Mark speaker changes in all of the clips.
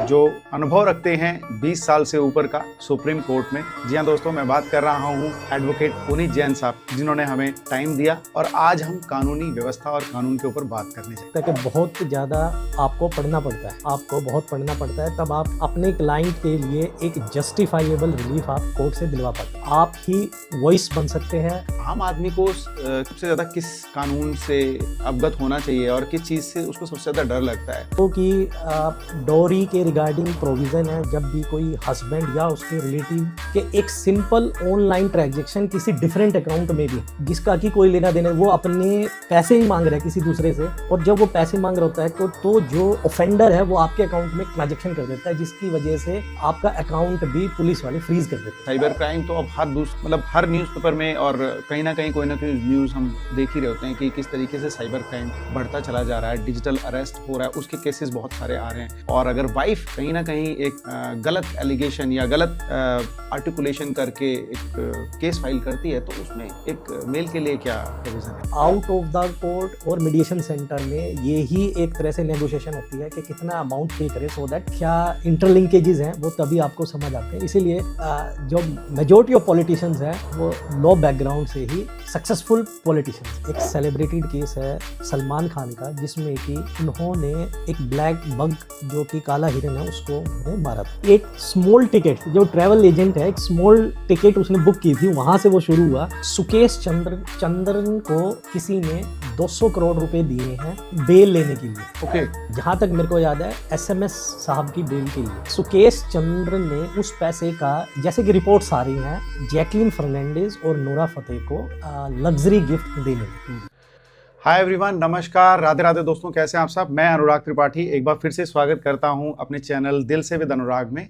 Speaker 1: जो अनुभव रखते हैं 20 साल से ऊपर का सुप्रीम कोर्ट में। जी हाँ दोस्तों, मैं बात कर रहा हूँ एडवोकेट पुनीत जैन साहब, जिन्होंने हमें टाइम दिया और आज हम कानूनी व्यवस्था और कानून के ऊपर बात करने जाएंगे।
Speaker 2: कि बहुत ज़्यादा आपको पढ़ना पड़ता है, आपको बहुत पढ़ना पड़ता है, तब आप अपने क्लाइंट के लिए एक जस्टिफाइएबल रिलीफ आप कोर्ट से दिलवा पाते हैं। आप ही वॉइस बन सकते हैं।
Speaker 1: आम आदमी को सबसे ज़्यादा किस कानून से अवगत होना चाहिए और किस चीज़ से उसको सबसे ज़्यादा डर लगता है?
Speaker 2: क्योंकि डोरी के रिगार्डिंग प्रोविज़न है, जब भी कोई हस्बैंड या उसके रिलेटिव के एक सिंपल ऑनलाइन ट्रांजैक्शन किसी डिफरेंट अकाउंट में भी, जिसका कि कोई लेना देना, वो अपने पैसे ही मांग रहा है किसी दूसरे से, और जब वो पैसे मांग रहा होता है तो जो ऑफेंडर है वो आपके अकाउंट में ट्रांजैक्शन कर देता है, जिसकी वजह से आपका अकाउंट भी पुलिस वाले फ्रीज कर देते हैं।
Speaker 1: साइबर क्राइम तो अब हर न्यूज़पेपर में और कहीं ना कहीं कोई ना कोई न्यूज़ हम देख ही रहे होते हैं कि किस तरीके से साइबर क्राइम बढ़ता चला जा रहा है, डिजिटल अरेस्ट हो रहा है, उसके केसेस बहुत सारे आ रहे हैं। और अगर वाइफ कहीं ना कहीं एक गलत एलिगेशन या गलत आर्टिकुलेशन करके एक केस फाइल करती है, तो उसमें एक मेल के लिए क्या प्रोविजन है?
Speaker 2: आउट ऑफ द कोर्ट और मीडिएशन सेंटर में ये ही एक तरह से नेगोशिएशन होती है कि कितना अमाउंट पे करे, सो दैट क्या इंटरलिंकेजेस हैं वो तभी आपको समझ आते हैं। इसीलिए जो मेजॉरिटी ऑफ पॉलिटिशियंस हैं वो लॉ बैकग्राउंड से ही सक्सेसफुल पॉलिटिशियंस। एक सेलिब्रेटेड केस है सलमान खान का, जिसमें कि उन्होंने एक ब्लैक बग जो कि काला हिरन है उसको मारा था। एक स्मॉल टिकट, जो ट्रैवल एजेंट है, एक स्मॉल टिकट उसने बुक की थी, वहां से वो शुरू हुआ। सुकेश चंद्रन को किसी ने 200 करोड़ रुपए दिए हैं बेल लेने के लिए।
Speaker 1: ओके,
Speaker 2: जहां तक मेरे को याद है SMS साहब की बेल के लिए सुकेश चंद्र ने उस पैसे का, जैसे कि रिपोर्ट्स आ रही हैं, जैकलिन फर्नांडिस और नूरा फतेह को लग्जरी गिफ्ट देने।
Speaker 1: हाय एवरीवन, नमस्कार, राधे राधे दोस्तों, कैसे हैं आप सब? मैं अनुराग त्रिपाठी एक बार फिर से स्वागत करता हूं अपने चैनल दिल से विद अनुराग में,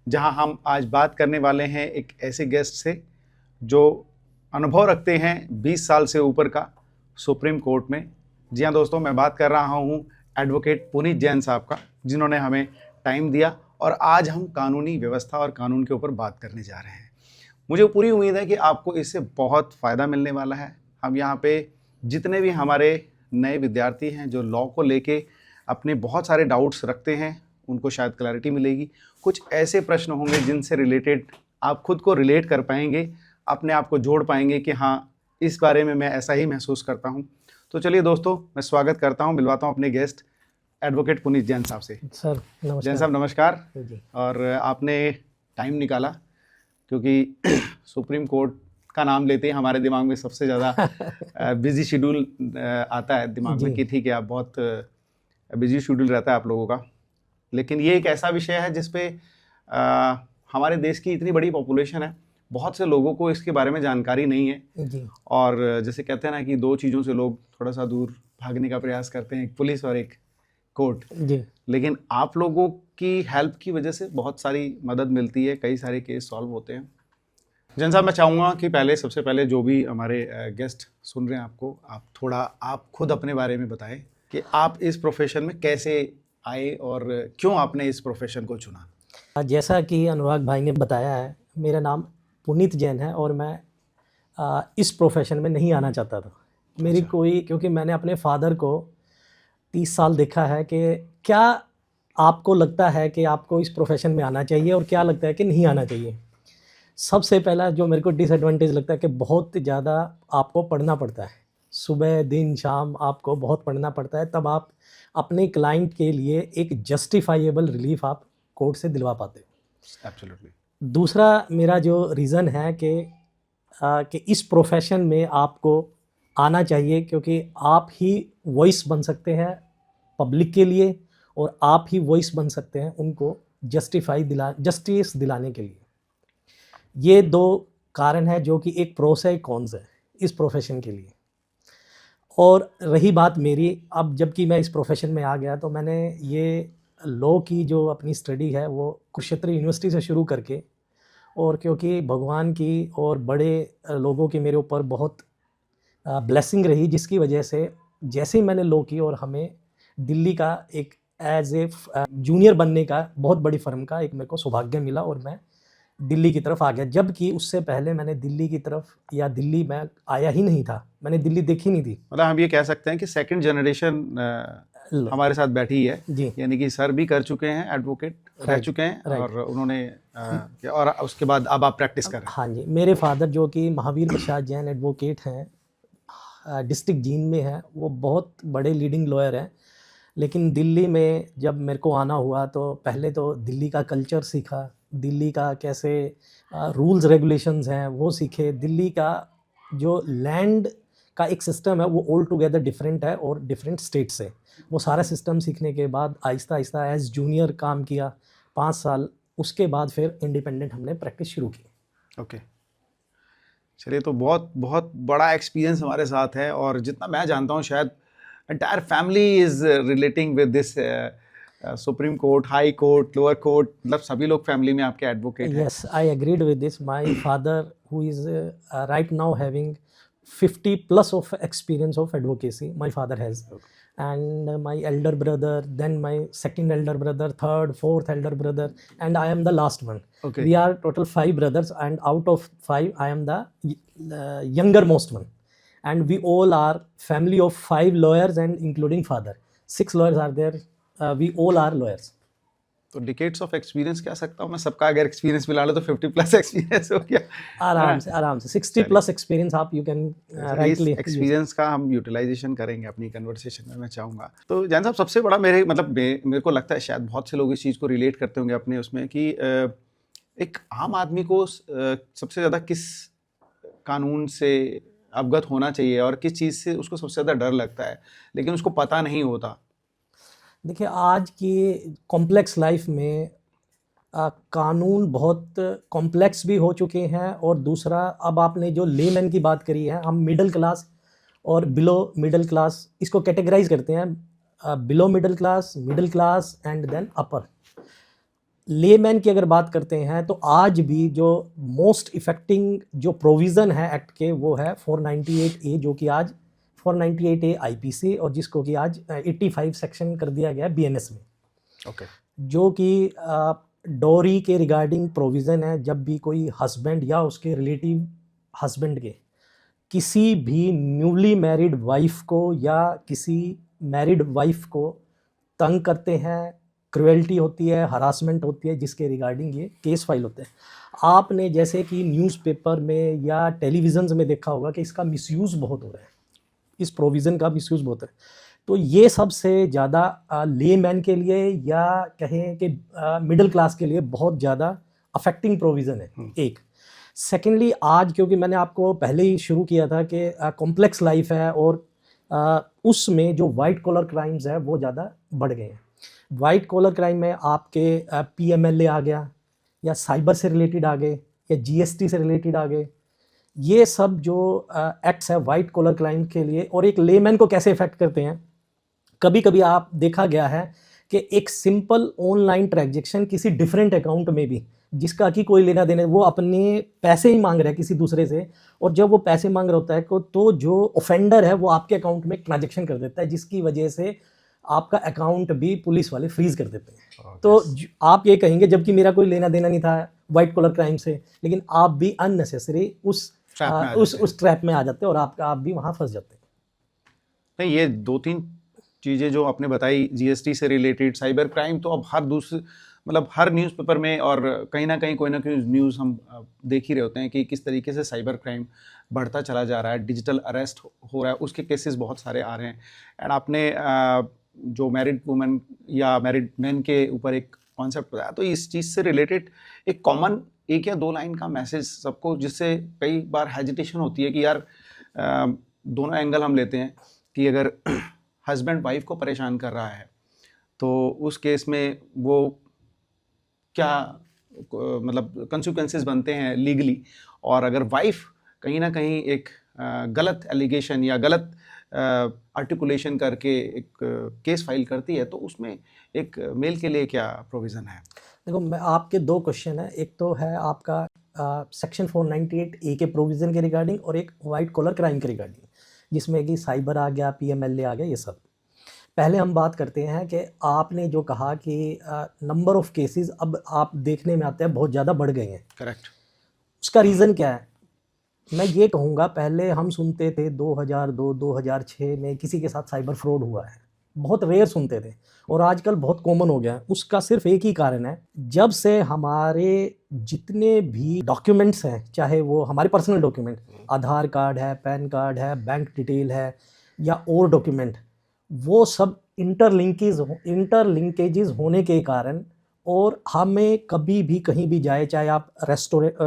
Speaker 1: जहां हम आज बात करने वाले हैं एक ऐसे गेस्ट से जो अनुभव रखते हैं 20 साल से ऊपर का सुप्रीम कोर्ट में। जी हाँ दोस्तों, मैं बात कर रहा हूँ एडवोकेट पुनीत जैन साहब का, जिन्होंने हमें टाइम दिया और आज हम कानूनी व्यवस्था और कानून के ऊपर बात करने जा रहे हैं। मुझे पूरी उम्मीद है कि आपको इससे बहुत फ़ायदा मिलने वाला है। हम यहाँ पे जितने भी हमारे नए विद्यार्थी हैं जो लॉ को लेके अपने बहुत सारे डाउट्स रखते हैं, उनको शायद क्लैरिटी मिलेगी। कुछ ऐसे प्रश्न होंगे जिनसे रिलेटेड आप खुद को रिलेट कर पाएंगे, अपने आप को जोड़ पाएंगे कि हाँ, इस बारे में मैं ऐसा ही महसूस करता हूँ। तो चलिए दोस्तों, मैं स्वागत करता हूँ, मिलवाता हूँ अपने गेस्ट एडवोकेट पुनीत जैन साहब से।
Speaker 2: सर नमस्कार।
Speaker 1: जैन साहब नमस्कार
Speaker 2: जी।
Speaker 1: और आपने टाइम निकाला, क्योंकि सुप्रीम कोर्ट का नाम लेते ही हमारे दिमाग में सबसे ज़्यादा बिजी शेड्यूल आता है दिमाग में कि ठीक है, आप बहुत बिजी शेड्यूल रहता है आप लोगों का। लेकिन ये एक ऐसा विषय है जिसपे हमारे देश की इतनी बड़ी पॉपुलेशन है, बहुत से लोगों को इसके बारे में जानकारी नहीं है
Speaker 2: जी।
Speaker 1: और जैसे कहते हैं ना कि दो चीज़ों से लोग थोड़ा सा दूर भागने का प्रयास करते हैं, एक पुलिस और एक कोर्ट।
Speaker 2: जी।
Speaker 1: लेकिन आप लोगों की हेल्प की वजह से बहुत सारी मदद मिलती है, कई सारे केस सॉल्व होते हैं। जैन साहब, मैं चाहूँगा कि सबसे पहले जो भी हमारे गेस्ट सुन रहे हैं आपको, आप खुद अपने बारे में बताएं कि आप इस प्रोफेशन में कैसे आए और क्यों आपने इस प्रोफेशन को चुना।
Speaker 2: जैसा कि अनुराग भाई ने बताया है, मेरा नाम पुनीत जैन है और मैं इस प्रोफेशन में नहीं आना चाहता था। मेरी क्योंकि मैंने अपने फादर को 30 साल देखा है कि क्या आपको लगता है कि आपको इस प्रोफेशन में आना चाहिए और क्या लगता है कि नहीं आना चाहिए। सबसे पहला जो मेरे को डिसएडवांटेज लगता है कि बहुत ज़्यादा आपको पढ़ना पड़ता है, सुबह दिन शाम आपको बहुत पढ़ना पड़ता है, तब आप अपने क्लाइंट के लिए एक जस्टिफाइएबल रिलीफ आप कोर्ट से दिलवा पाते हो।
Speaker 1: एब्सोल्युटली।
Speaker 2: दूसरा मेरा जो रीज़न है कि इस प्रोफेशन में आपको आना चाहिए, क्योंकि आप ही वॉइस बन सकते हैं पब्लिक के लिए और आप ही वॉइस बन सकते हैं उनको जस्टिस दिलाने के लिए। ये दो कारण है जो कि एक प्रोस है, एक कॉन्स है इस प्रोफेशन के लिए। और रही बात मेरी, अब जबकि मैं इस प्रोफेशन में आ गया तो मैंने ये लॉ की जो अपनी स्टडी है वो कुरुक्षेत्र यूनिवर्सिटी से शुरू करके, और क्योंकि भगवान की और बड़े लोगों की मेरे ऊपर बहुत ब्लेसिंग रही, जिसकी वजह से जैसे ही मैंने लॉ की और हमें दिल्ली का एक एज ए जूनियर बनने का बहुत बड़ी फर्म का एक मेरे को सौभाग्य मिला और मैं दिल्ली की तरफ आ गया। जबकि उससे पहले मैंने दिल्ली की तरफ या दिल्ली में आया ही नहीं था, मैंने दिल्ली देखी नहीं थी।
Speaker 1: मतलब हम ये कह सकते हैं कि सेकंड जनरेशन हमारे साथ बैठी है,
Speaker 2: जी
Speaker 1: यानी कि सर भी कर चुके हैं, एडवोकेट रह चुके हैं और उन्होंने और उसके बाद अब आप प्रैक्टिस कर रहे हैं।
Speaker 2: हाँ जी, मेरे फादर जो कि महावीर प्रसाद जैन एडवोकेट हैं, डिस्ट्रिक्ट जींद में है, वो बहुत बड़े लीडिंग लॉयर हैं। लेकिन दिल्ली में जब मेरे को आना हुआ तो पहले तो दिल्ली का कल्चर सीखा, दिल्ली का कैसे रूल्स रेगुलेशंस हैं वो सीखे। दिल्ली का जो लैंड का एक सिस्टम है वो ऑल टुगेदर डिफरेंट है और डिफरेंट स्टेट से। वो सारा सिस्टम सीखने के बाद आहिस्ता आहिस्ता एज जूनियर काम किया 5 साल, उसके बाद फिर इंडिपेंडेंट हमने प्रैक्टिस शुरू की।
Speaker 1: ओके, चलिए, तो बहुत बहुत बड़ा एक्सपीरियंस हमारे साथ है और जितना मैं जानता हूँ शायद entire family is relating with this supreme court, high court, lower court, मतलब सभी लोग फैमिली में आपके एडवोकेट हैं।
Speaker 2: Yes, I agreed with this. My father, who is right now having 50 plus of experience of advocacy, my father has. And my elder brother, then my second elder brother, third, fourth elder brother, and I am the last one.
Speaker 1: Okay.
Speaker 2: We are total 5 brothers, and out of 5, I am the younger most one. And we all are family of 5 lawyers, and including father. 6 lawyers are there. We all are lawyers.
Speaker 1: तो decades of experience कह सकता हूँ मैं, सबका अगर experience मिला लो तो 50 plus experience हो गया।
Speaker 2: आराम से 60 प्लस एक्सपीरियंस आप यू कैन राइटली
Speaker 1: एक्सपीरियंस का हम यूटिलाइजेशन करेंगे अपनी कन्वर्सेशन में, मैं चाहूँगा। तो जैन साहब, सबसे बड़ा मेरे को लगता है शायद बहुत से लोग इस चीज़ को रिलेट करते होंगे अपने उसमें कि एक आम आदमी को सबसे ज़्यादा किस कानून से अवगत होना चाहिए और किस चीज़ से उसको सबसे ज़्यादा डर लगता है, लेकिन उसको पता नहीं होता।
Speaker 2: देखिए, आज की कॉम्प्लेक्स लाइफ में कानून बहुत कॉम्प्लेक्स भी हो चुके हैं, और दूसरा, अब आपने जो लेमैन की बात करी है, हम मिडिल क्लास और बिलो मिडिल क्लास इसको कैटेगराइज करते हैं। Below middle class and then upper. Layman की अगर बात करते हैं तो आज भी जो मोस्ट इफेक्टिंग जो प्रोविज़न है एक्ट के वो है 498A, जो कि आज 498A IPC, और जिसको कि आज 85 सेक्शन कर दिया गया है BNS में।
Speaker 1: ओके।
Speaker 2: जो कि डोरी के रिगार्डिंग प्रोविज़न है। जब भी कोई हस्बैंड या उसके रिलेटिव हस्बैंड के किसी भी न्यूली मैरिड वाइफ को या किसी मैरिड वाइफ को तंग करते हैं, क्रुएल्टी होती है, हरासमेंट होती है, जिसके रिगार्डिंग ये केस फाइल होते हैं। आपने जैसे कि न्यूज़पेपर में या टेलीविज़न्स में देखा होगा कि इसका मिसयूज़ बहुत हो रहा है, इस प्रोविज़न का मिसयूज़ बहुत है। तो ये सबसे ज़्यादा लेमैन के लिए या कहें कि मिडिल क्लास के लिए बहुत ज़्यादा अफेक्टिंग प्रोविज़न है। एक सेकेंडली, आज क्योंकि मैंने आपको पहले ही शुरू किया था कि कॉम्प्लेक्स लाइफ है और उसमें जो वाइट कॉलर क्राइम्स है वो ज़्यादा बढ़ गए हैं। वाइट कॉलर क्राइम में आपके PMLA आ गया, या साइबर से रिलेटेड आ गए, या GST से रिलेटेड आ गए। ये सब जो एक्ट्स है वाइट कॉलर क्राइम के लिए, और एक लेमैन को कैसे इफेक्ट करते हैं। कभी कभी आप देखा गया है कि एक सिंपल ऑनलाइन ट्रांजैक्शन किसी डिफरेंट अकाउंट में भी, जिसका कि कोई लेना देना, वो अपने पैसे ही मांग रहा है किसी दूसरे से, और जब वो पैसे मांग रहा होता है तो जो ऑफेंडर है वो आपके अकाउंट में ट्रांजैक्शन कर देता है, जिसकी वजह से आपका अकाउंट भी पुलिस वाले फ्रीज कर देते हैं। तो आप ये कहेंगे जबकि मेरा कोई लेना देना नहीं था वाइट कॉलर क्राइम से, लेकिन आप भी अननेसेसरी उस ट्रैप में आ जाते हैं और आप भी वहाँ फंस जाते हैं।
Speaker 1: नहीं, ये 2-3 चीज़ें जो आपने बताई, GST से रिलेटेड, साइबर क्राइम, तो अब हर न्यूज़पेपर में और कहीं ना कहीं कोई ना कोई न्यूज़ हम देख ही रहे होते हैं कि किस तरीके से साइबर क्राइम बढ़ता चला जा रहा है, डिजिटल अरेस्ट हो रहा है, उसके केसेस बहुत सारे आ रहे हैं। एंड आपने जो मैरिड वुमेन या मैरिड मैन के ऊपर एक कॉन्सेप्ट बताया, तो इस चीज़ से रिलेटेड एक कॉमन 1 या 2 लाइन का मैसेज सबको, जिससे कई बार हेजिटेशन होती है कि यार दोनों एंगल हम लेते हैं कि अगर हस्बैंड वाइफ को परेशान कर रहा है तो उस केस में वो क्या मतलब कंसिक्वेंसेस बनते हैं लीगली, और अगर वाइफ कहीं ना कहीं एक गलत एलिगेशन या गलत आर्टिकुलेशन करके एक केस फाइल करती है, तो उसमें एक मेल के लिए क्या प्रोविज़न है?
Speaker 2: देखो, मैं आपके 2 क्वेश्चन है। एक तो है आपका सेक्शन 498A के प्रोविज़न के रिगार्डिंग, और एक वाइट कॉलर क्राइम के रिगार्डिंग, जिसमें कि साइबर आ गया, PMLA आ गया, ये सब। पहले हम बात करते हैं कि आपने जो कहा कि नंबर ऑफ़ केसेस अब आप देखने में आते हैं बहुत ज़्यादा बढ़ गए हैं।
Speaker 1: करेक्ट।
Speaker 2: उसका रीज़न क्या है? मैं ये कहूँगा, पहले हम सुनते थे 2002-2006 में किसी के साथ साइबर फ्रॉड हुआ है, बहुत रेयर सुनते थे और आजकल बहुत कॉमन हो गया है। उसका सिर्फ एक ही कारण है, जब से हमारे जितने भी डॉक्यूमेंट्स हैं, चाहे वो हमारे पर्सनल डॉक्यूमेंट, आधार कार्ड है, पैन कार्ड है, बैंक डिटेल है या और डॉक्यूमेंट, वो सब इंटरलिंकेजेस होने के कारण, और हमें कभी भी कहीं भी जाए, चाहे आप रेस्टोरेंट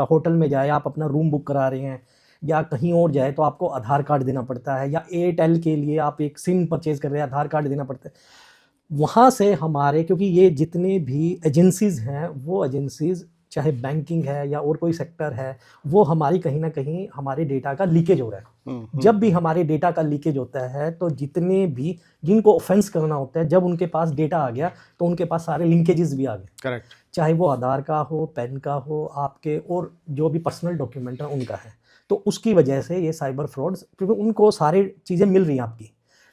Speaker 2: होटल में जाए, आप अपना रूम बुक करा रहे हैं या कहीं और जाए, तो आपको आधार कार्ड देना पड़ता है, या एयरटेल के लिए आप एक सिम परचेज़ कर रहे हैं, आधार कार्ड देना पड़ता है। वहाँ से हमारे, क्योंकि ये जितने भी एजेंसीज़ हैं, वो एजेंसीज़ चाहे बैंकिंग है या और कोई सेक्टर है, वो हमारी कहीं ना कहीं हमारे डेटा का लीकेज हो रहा है। जब भी हमारे डेटा का लीकेज होता है, तो जितने भी जिनको ऑफेंस करना होता है, जब उनके पास डेटा आ गया तो उनके पास सारे लिंकेजेस भी आ गए।
Speaker 1: करेक्ट।
Speaker 2: चाहे वो आधार का हो, पैन का हो, आपके और जो भी पर्सनल डॉक्यूमेंट है उनका है। तो उसकी वजह से ये साइबर फ्रॉड्स, क्योंकि उनको सारी चीज़ें मिल रही हैं आपकी,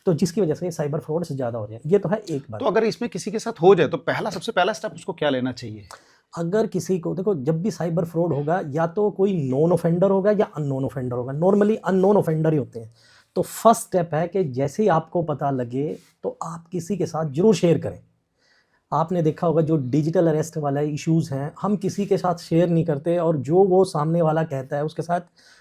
Speaker 2: तो जिसकी वजह से ये साइबर फ्रॉड्स ज़्यादा हो रहे हैं। ये तो है एक बात।
Speaker 1: तो अगर इसमें किसी के साथ हो जाए तो सबसे पहला स्टेप उसको क्या लेना चाहिए?
Speaker 2: अगर किसी को, देखो, जब भी साइबर फ्रॉड होगा, या तो कोई नॉन ऑफेंडर होगा या अननोन ऑफेंडर होगा। नॉर्मली अननोन ऑफेंडर ही होते हैं। तो फर्स्ट स्टेप है कि जैसे ही आपको पता लगे तो आप किसी के साथ जरूर शेयर करें। आपने देखा होगा जो डिजिटल अरेस्ट वाला इश्यूज़ हैं, हम किसी के साथ शेयर नहीं करते, और जो वो सामने वाला कहता है उसके साथ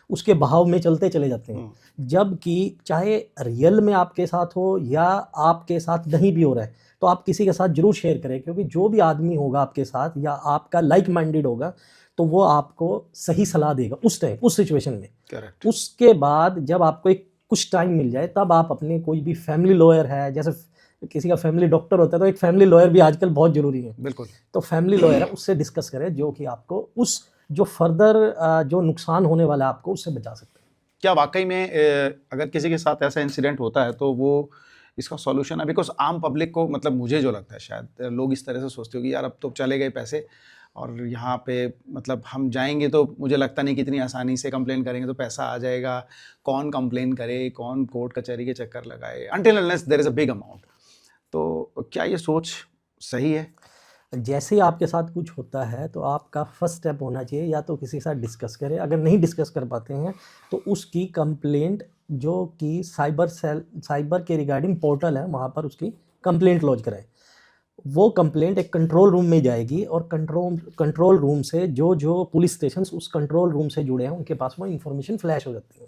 Speaker 2: उसके बहाव में चलते चले जाते हैं। जबकि चाहे रियल में आपके साथ हो या आपके साथ नहीं भी हो रहा है, तो आप किसी के साथ जरूर शेयर करें, क्योंकि जो भी आदमी होगा आपके साथ या आपका लाइक माइंडेड होगा, तो वो आपको सही सलाह देगा उस टाइम, उस सिचुएशन में।
Speaker 1: करेक्ट।
Speaker 2: उसके बाद जब आपको एक कुछ टाइम मिल जाए, तब आप अपने कोई भी फैमिली लॉयर है, जैसे किसी का फैमिली डॉक्टर होता है, तो एक फैमिली लॉयर भी आजकल बहुत ज़रूरी है।
Speaker 1: बिल्कुल।
Speaker 2: तो फैमिली लॉयर है, उससे डिस्कस करें, जो कि आपको उस जो फर्दर जो नुकसान होने वाला है आपको, उससे बचा सकते हैं।
Speaker 1: क्या वाकई में अगर किसी के साथ ऐसा इंसिडेंट होता है तो वो इसका सॉल्यूशन है? बिकॉज आम पब्लिक को, मतलब मुझे जो लगता है, शायद लोग इस तरह से सोचते हो कि यार अब तो चले गए पैसे, और यहाँ पे मतलब हम जाएंगे तो मुझे लगता नहीं कि इतनी आसानी से कंप्लेन करेंगे तो पैसा आ जाएगा। कौन कंप्लेन करे, कौन कोर्ट कचहरी के चक्कर लगाए, until unless there is a big amount. तो क्या ये सोच सही है?
Speaker 2: जैसे ही आपके साथ कुछ होता है, तो आपका फर्स्ट स्टेप होना चाहिए, या तो किसी के साथ डिस्कस करें, अगर नहीं डिस्कस कर पाते हैं तो उसकी कंप्लेंट, जो कि साइबर के रिगार्डिंग पोर्टल है, वहाँ पर उसकी कंप्लेंट लॉन्च कराएं। वो कंप्लेंट एक कंट्रोल रूम में जाएगी, और कंट्रोल रूम से जो पुलिस स्टेशन उस कंट्रोल रूम से जुड़े हैं, उनके पास वो इन्फॉर्मेशन फ्लैश हो जाती है।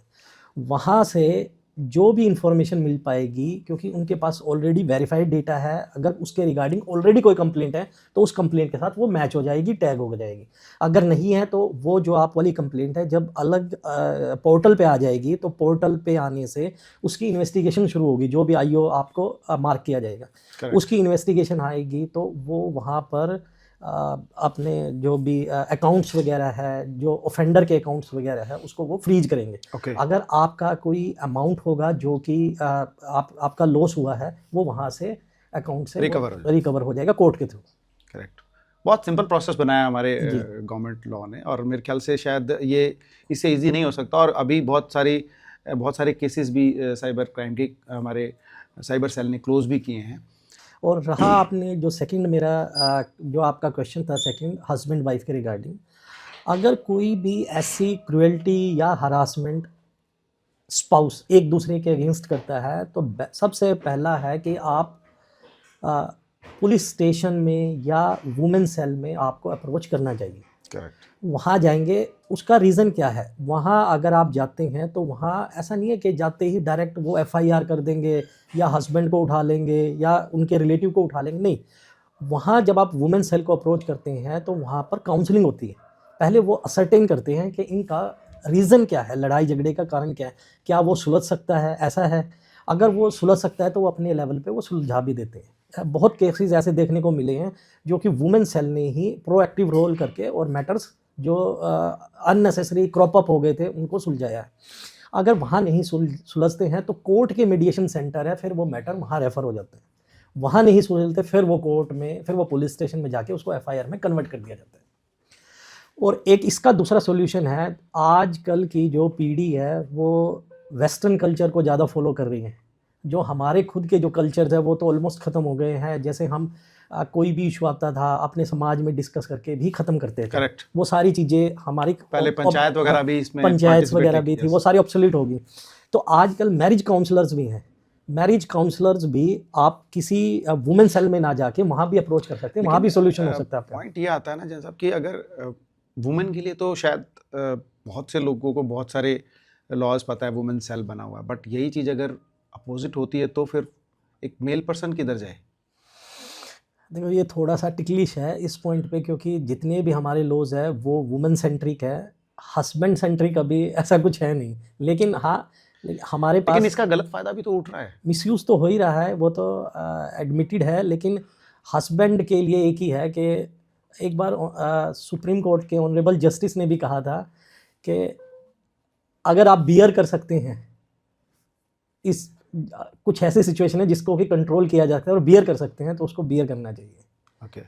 Speaker 2: वहाँ से जो भी इंफॉर्मेशन मिल पाएगी, क्योंकि उनके पास ऑलरेडी वेरीफाइड डेटा है, अगर उसके रिगार्डिंग ऑलरेडी कोई कंप्लेंट है तो उस कंप्लेंट के साथ वो मैच हो जाएगी, टैग हो जाएगी। अगर नहीं है तो वो जो आप वाली कंप्लेंट है, जब अलग पोर्टल पे आ जाएगी, तो पोर्टल पे आने से उसकी इन्वेस्टिगेशन शुरू होगी, जो भी आईओ आपको मार्क किया जाएगा।
Speaker 1: Correct.
Speaker 2: उसकी इन्वेस्टिगेशन आएगी, तो वो वहाँ पर अपने जो भी अकाउंट्स वगैरह है, जो ऑफेंडर के अकाउंट्स वगैरह है, उसको वो फ्रीज करेंगे।
Speaker 1: Okay.
Speaker 2: अगर आपका कोई अमाउंट होगा जो कि आपका लॉस हुआ है, वो वहाँ से अकाउंट से रिकवर हो जाएगा कोर्ट के थ्रू।
Speaker 1: करेक्ट। बहुत सिंपल प्रोसेस बनाया हमारे गवर्नमेंट लॉ ने, और मेरे ख्याल से शायद ये इससे इजी नहीं हो सकता। और अभी बहुत सारे केसेस भी साइबर क्राइम के हमारे साइबर सेल ने क्लोज भी किए हैं।
Speaker 2: और रहा आपने जो सेकंड मेरा जो आपका क्वेश्चन था, सेकंड हस्बैंड वाइफ के रिगार्डिंग, अगर कोई भी ऐसी क्रुएल्टी या हरासमेंट स्पाउस एक दूसरे के अगेंस्ट करता है, तो सबसे पहला है कि आप पुलिस स्टेशन में या वुमेन सेल में आपको अप्रोच करना चाहिए।
Speaker 1: करेक्ट।
Speaker 2: वहाँ जाएंगे, उसका रीज़न क्या है, वहाँ अगर आप जाते हैं तो वहाँ ऐसा नहीं है कि जाते ही डायरेक्ट वो एफआईआर कर देंगे या हस्बैंड को उठा लेंगे या उनके रिलेटिव को उठा लेंगे। नहीं, वहाँ जब आप वुमेन सेल को अप्रोच करते हैं तो वहाँ पर काउंसलिंग होती है। पहले वो असर्टेन करते हैं कि इनका रीज़न क्या है, लड़ाई झगड़े का कारण क्या है, क्या वो सुलझ सकता है, ऐसा है। अगर वो सुलझ सकता है तो वो अपने लेवल पे वो सुलझा भी देते हैं। बहुत केसेस ऐसे देखने को मिले हैं जो कि वुमेन सेल ने ही प्रोएक्टिव रोल करके और मैटर्स जो अननेसेसरी क्रॉप अप हो गए थे उनको सुलझाया है। अगर वहाँ नहीं सुलझते हैं तो कोर्ट के मीडिएशन सेंटर है, फिर वो मैटर वहाँ रेफ़र हो जाते हैं। वहाँ नहीं सुलझते, फिर वो कोर्ट में, फिर वो पुलिस स्टेशन में जाके उसको एफआईआर में कन्वर्ट कर दिया जाता है। और एक इसका दूसरा सॉल्यूशन है, आजकल की जो पीढ़ी है वो वेस्टर्न कल्चर को ज़्यादा फॉलो कर रही है। जो हमारे खुद के जो कल्चर्स है वो तो ऑलमोस्ट ख़त्म हो गए हैं। जैसे हम कोई भी इशू आता था अपने समाज में डिस्कस करके भी ख़त्म करते थे।
Speaker 1: करेक्ट।
Speaker 2: वो सारी चीज़ें हमारी
Speaker 1: पहले पंचायत वगैरह भी इसमें
Speaker 2: पंचायत वगैरह भी थी, वो सारी ऑब्सोलीट होगी। तो आजकल मैरिज काउंसलर्स भी हैं मैरिज काउंसलर्स भी आप किसी वुमेन सेल में ना जाके वहाँ भी अप्रोच कर सकते हैं, वहाँ भी सोल्यूशन हो सकता है आपका।
Speaker 1: पॉइंट ये आता है ना जैसा कि अगर वुमेन के लिए तो शायद बहुत से लोगों को बहुत सारे लॉज पता है, वुमेन सेल बना हुआ है, बट यही चीज़ अगर अपोजिट होती है तो फिर एक मेल पर्सन किधर जाए?
Speaker 2: देखो ये थोड़ा सा टिकलिश है इस पॉइंट पे, क्योंकि जितने भी हमारे लॉज है वो वुमेन सेंट्रिक है, हस्बैंड सेंट्रिक अभी ऐसा कुछ है नहीं। लेकिन हाँ, हमारे
Speaker 1: लेकिन
Speaker 2: पास
Speaker 1: इसका गलत फायदा भी तो उठ रहा है।
Speaker 2: मिसयूज़ तो हो ही रहा है, वो तो एडमिटेड है। लेकिन हस्बैंड के लिए एक ही है कि एक बार सुप्रीम कोर्ट के ऑनरेबल जस्टिस ने भी कहा था कि अगर आप बियर कर सकते हैं, इस कुछ ऐसे सिचुएशन है जिसको कि कंट्रोल किया जा सकता है और बियर कर सकते हैं, तो उसको बियर करना चाहिए।
Speaker 1: ओके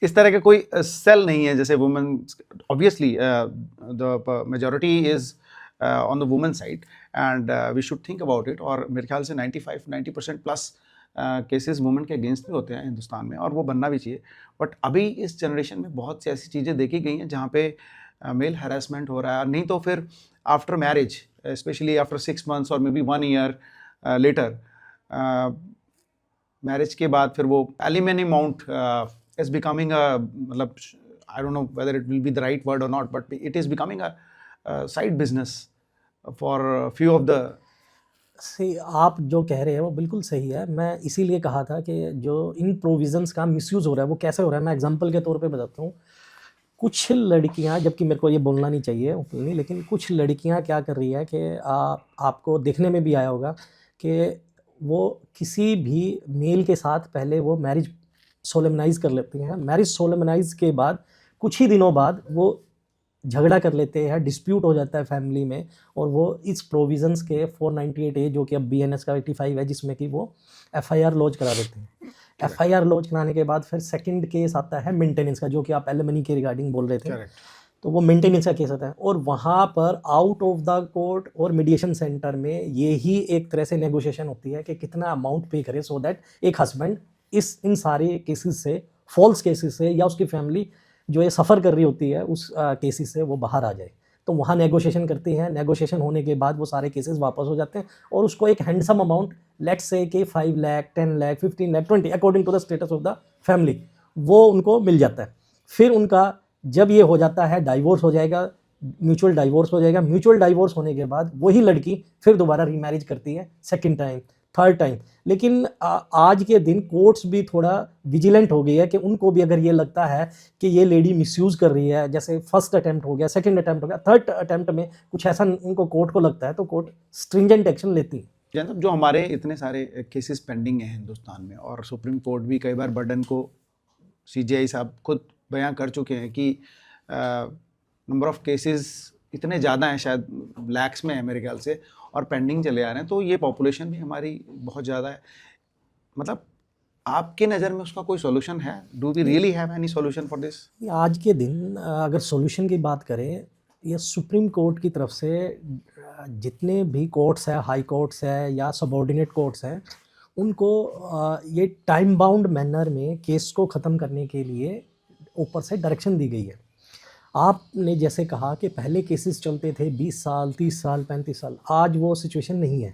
Speaker 1: इस तरह का कोई सेल नहीं है जैसे women, obviously the majority is on the women side and we should think about it. और मेरे ख्याल से 95-90% प्लस केसेस वुमेन के अगेंस्ट भी होते हैं हिंदुस्तान में, और वो बनना भी चाहिए। बट अभी इस जनरेशन में बहुत सी ऐसी चीज़ें देखी गई हैं जहाँ पे मेल हैरेसमेंट हो रहा है, नहीं तो फिर after marriage, specially after 6 months और may be 1 year later, marriage के बाद फिर वो एलिमनी अमाउंट इज बिकमिंग मतलब I don't know whether it will be the right word और not, but it is becoming a side business for few of the.
Speaker 2: से आप जो कह रहे हैं वो बिल्कुल सही है। मैं इसीलिए कहा था कि जो इन प्रोविज़न्स का मिसयूज़ हो रहा है वो कैसे हो रहा है, मैं एग्जांपल के तौर पे बताता हूँ। कुछ लड़कियां, जबकि मेरे को ये बोलना नहीं चाहिए ओपनली, लेकिन कुछ लड़कियां क्या कर रही है कि आपको देखने में भी आया होगा कि वो किसी भी मेल के साथ पहले वो मैरिज सोलेमनाइज कर लेती हैं। मैरिज सोलेमनाइज के बाद कुछ ही दिनों बाद वो झगड़ा कर लेते हैं, डिस्प्यूट हो जाता है फैमिली में, और वो इस प्रोविज़न्स के 498A जो कि अब BNS का 85 है, जिसमें कि वो FIR लॉन्च करा देते हैं। FIR लॉन्च कराने के बाद फिर सेकंड केस आता है मेंटेनेंस का, जो कि आप एलिमनी के रिगार्डिंग बोल रहे थे।
Speaker 1: Correct.
Speaker 2: तो वो मेंटेनेंस का केस आता है, और वहाँ पर आउट ऑफ द कोर्ट और मीडिएशन सेंटर में ये ही एक तरह से नेगोशिएशन होती है कि कितना अमाउंट पे करे, सो दैट एक हस्बैंड इन सारे केसेस से, फॉल्स केसेस से, या उसकी फैमिली जो ये सफ़र कर रही होती है उस केसेस से वो बाहर आ जाए। तो वहाँ नेगोशिएशन करती हैं, नेगोशिएशन होने के बाद वो सारे केसेस वापस हो जाते हैं, और उसको एक हैंडसम अमाउंट, लेट्स से कि 5 lakh, 10 lakh, 15 lakh, 20 according to the status of the family, वो उनको मिल जाता है। फिर उनका जब ये हो जाता है, डाइवोर्स हो जाएगा, म्यूचुअल डाइवोर्स हो जाएगा। म्यूचुअल डाइवोर्स होने के बाद वही लड़की फिर दोबारा रीमैरिज करती है, सेकेंड टाइम, थर्ड टाइम। लेकिन आज के दिन कोर्ट्स भी थोड़ा विजिलेंट हो गई है कि उनको भी अगर ये लगता है कि ये लेडी मिसयूज़ कर रही है, जैसे फर्स्ट अटैम्प्ट हो गया, सेकंड अटैम्प्ट हो गया, थर्ड अटैम्प्ट में कुछ ऐसा उनको कोर्ट को लगता है, तो कोर्ट स्ट्रिंजेंट एक्शन लेती है।
Speaker 1: मतलब जो हमारे इतने सारे केसेस पेंडिंग हैं हिंदुस्तान में, और सुप्रीम कोर्ट भी कई बार बर्डन को, CJI साहब खुद बयां कर चुके हैं कि नंबर ऑफ केसेस इतने ज़्यादा हैं, शायद लैक्स में है मेरे ख्याल से, और पेंडिंग चले आ रहे हैं। तो ये पॉपुलेशन भी हमारी बहुत ज़्यादा है। मतलब आपके नज़र में उसका कोई सॉल्यूशन है? Do we really have any solution for this?
Speaker 2: आज के दिन अगर सॉल्यूशन की बात करें, ये सुप्रीम कोर्ट की तरफ से जितने भी कोर्ट्स हैं, हाई कोर्ट्स है या सबऑर्डिनेट कोर्ट्स हैं, उनको ये टाइम बाउंड मैनर में केस को ख़त्म करने के लिए ऊपर से डायरेक्शन दी गई है। आपने जैसे कहा कि पहले केसेस चलते थे 20 साल, 30 साल, 35 साल, आज वो सिचुएशन नहीं है।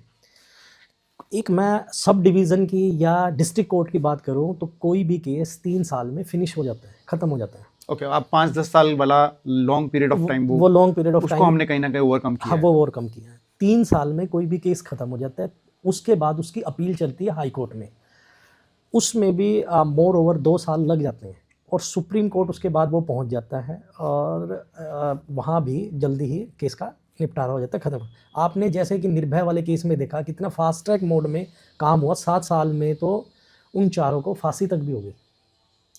Speaker 2: एक मैं सब डिवीज़न की या डिस्ट्रिक्ट कोर्ट की बात करूं तो कोई भी केस 3 साल में फिनिश हो जाता है, ख़त्म हो जाता है।
Speaker 1: ओके, आप 5-10 साल वाला लॉन्ग पीरियड ऑफ टाइम,
Speaker 2: वो लॉन्ग पीरियड ऑफ
Speaker 1: उसको
Speaker 2: टाइम
Speaker 1: हमने कहीं ना कहीं ओवरकम किया
Speaker 2: हाँ,
Speaker 1: है।
Speaker 2: वो ओवरकम किया है। 3 साल में कोई भी केस ख़त्म हो जाता है। उसके बाद उसकी अपील चलती है हाई कोर्ट में, उसमें भी मोर ओवर 2 साल लग जाते हैं, और सुप्रीम कोर्ट उसके बाद वो पहुंच जाता है, और वहाँ भी जल्दी ही केस का निपटारा हो जाता है, ख़त्म। आपने जैसे कि निर्भया वाले केस में देखा कितना फास्ट ट्रैक मोड में काम हुआ, 7 साल में तो उन चारों को फांसी तक भी हो गई।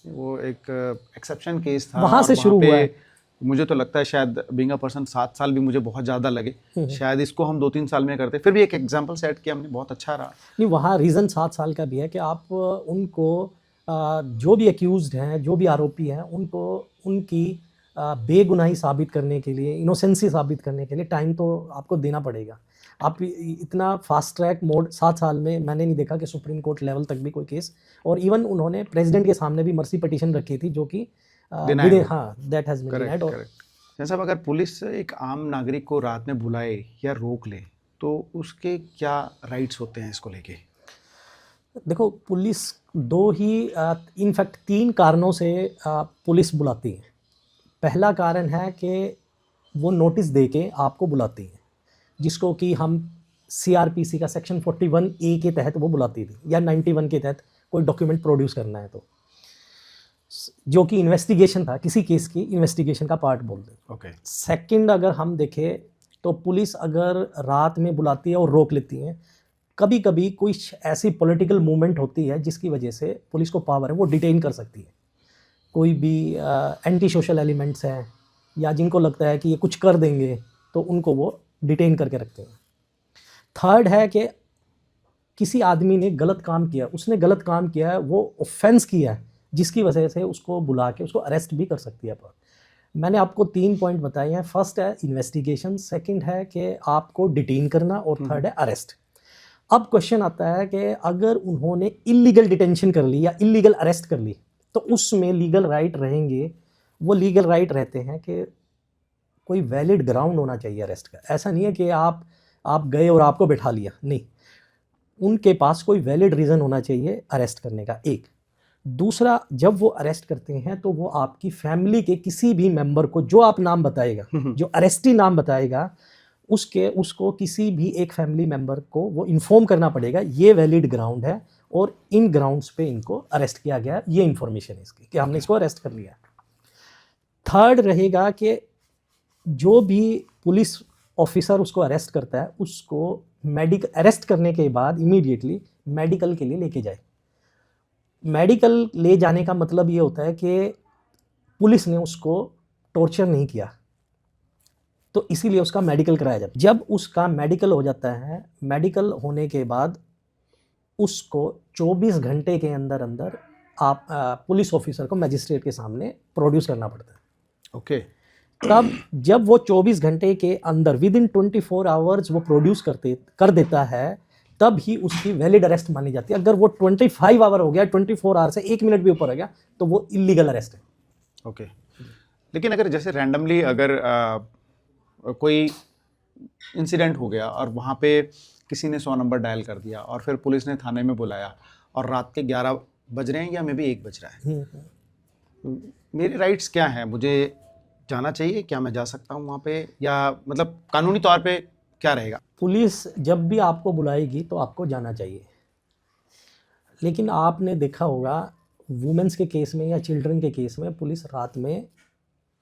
Speaker 1: वो एक एक्सेप्शन केस था,
Speaker 2: वहाँ
Speaker 1: और
Speaker 2: से शुरू
Speaker 1: पे
Speaker 2: हुआ है।
Speaker 1: मुझे तो लगता है शायद बीइंग अ पर्सन 7 साल भी मुझे बहुत ज़्यादा लगे। शायद इसको हम 2-3 साल में करते, फिर भी एक एग्जांपल सेट किया हमने, बहुत अच्छा रहा।
Speaker 2: नहीं, वहाँ रीज़न 7 साल का भी है कि आप उनको जो भी एक्यूज्ड हैं, जो भी आरोपी हैं, उनको उनकी बेगुनाही साबित करने के लिए, इनोसेंसी साबित करने के लिए टाइम तो आपको देना पड़ेगा। आप इतना फास्ट ट्रैक मोड 7 साल में मैंने नहीं देखा कि सुप्रीम कोर्ट लेवल तक भी कोई केस, और इवन उन्होंने प्रेसिडेंट के सामने भी मर्सी पिटीशन रखी थी, जो कि हाँ, that has been denied.
Speaker 1: Correct. जैसा अगर पुलिस एक आम नागरिक को रात में बुलाए या रोक ले, तो उसके क्या राइट्स होते हैं इसको लेके?
Speaker 2: देखो, पुलिस दो ही इनफैक्ट 3 कारणों से पुलिस बुलाती है। पहला कारण है कि वो नोटिस दे के आपको बुलाती है, जिसको कि हम सीआरपीसी का सेक्शन 41A के तहत वो बुलाती थी, या 91 के तहत कोई डॉक्यूमेंट प्रोड्यूस करना है तो, जो कि इन्वेस्टिगेशन था, किसी केस की इन्वेस्टिगेशन का पार्ट बोलते हैं।
Speaker 1: ओके।
Speaker 2: सेकंड, अगर हम देखें तो पुलिस अगर रात में बुलाती है और रोक लेती है, कभी कभी कोई ऐसी पॉलिटिकल मूवमेंट होती है जिसकी वजह से पुलिस को पावर है, वो डिटेन कर सकती है। कोई भी एंटी सोशल एलिमेंट्स हैं या जिनको लगता है कि ये कुछ कर देंगे, तो उनको वो डिटेन करके रखते हैं। थर्ड है कि किसी आदमी ने गलत काम किया, उसने गलत काम किया है, वो ऑफेंस किया है, जिसकी वजह से उसको बुला के उसको अरेस्ट भी कर सकती है। पर मैंने आपको 3 पॉइंट बताए हैं। फर्स्ट है इन्वेस्टिगेशन, सेकंड है कि आपको डिटेन करना, और थर्ड है अरेस्ट। अब क्वेश्चन आता है कि अगर उन्होंने इलीगल डिटेंशन कर ली या इलीगल अरेस्ट कर ली, तो उसमें लीगल राइट रहेंगे। वो लीगल राइट रहते हैं कि कोई वैलिड ग्राउंड होना चाहिए अरेस्ट का। ऐसा नहीं है कि आप गए और आपको बैठा लिया, नहीं, उनके पास कोई वैलिड रीज़न होना चाहिए अरेस्ट करने का, एक। दूसरा, जब वो अरेस्ट करते हैं तो वो आपकी फैमिली के किसी भी मेंबर को, जो आप नाम बताएगा, जो अरेस्टी नाम बताएगा, उसको किसी भी एक फैमिली मेंबर को वो इन्फॉर्म करना पड़ेगा, ये वैलिड ग्राउंड है और इन ग्राउंड्स पे इनको अरेस्ट किया गया, ये इन्फॉर्मेशन है इसकी कि हमने इसको अरेस्ट कर लिया। थर्ड रहेगा कि जो भी पुलिस ऑफिसर उसको अरेस्ट करता है, उसको अरेस्ट करने के बाद इमीडिएटली मेडिकल के लिए लेके जाए। मेडिकल ले जाने का मतलब ये होता है कि पुलिस ने उसको टॉर्चर नहीं किया, तो इसीलिए उसका मेडिकल कराया जाता है। जब उसका मेडिकल हो जाता है, मेडिकल होने के बाद उसको 24 घंटे के अंदर अंदर आप पुलिस ऑफिसर को मजिस्ट्रेट के सामने प्रोड्यूस करना पड़ता है।
Speaker 1: ओके।
Speaker 2: तब जब वो 24 घंटे के अंदर विद इन 24 आवर्स वो प्रोड्यूस कर देता है, तब ही उसकी वैलिड अरेस्ट मानी जाती है। अगर वो 25 आवर हो गया, 24 आवर से 1 मिनट भी ऊपर हो गया, तो वो इलीगल अरेस्ट है।
Speaker 1: ओके। लेकिन अगर जैसे रैंडमली अगर कोई इंसिडेंट हो गया और वहाँ पे किसी ने 100 नंबर डायल कर दिया और फिर पुलिस ने थाने में बुलाया और रात के 11 बज रहे हैं या मे भी 1 बज रहा है, मेरे राइट्स क्या हैं? मुझे जाना चाहिए? क्या मैं जा सकता हूँ वहाँ पे, या मतलब कानूनी तौर पे क्या रहेगा?
Speaker 2: पुलिस जब भी आपको बुलाएगी तो आपको जाना चाहिए, लेकिन आपने देखा होगा वुमेन्स के केस में या चिल्ड्रन के केस में पुलिस रात में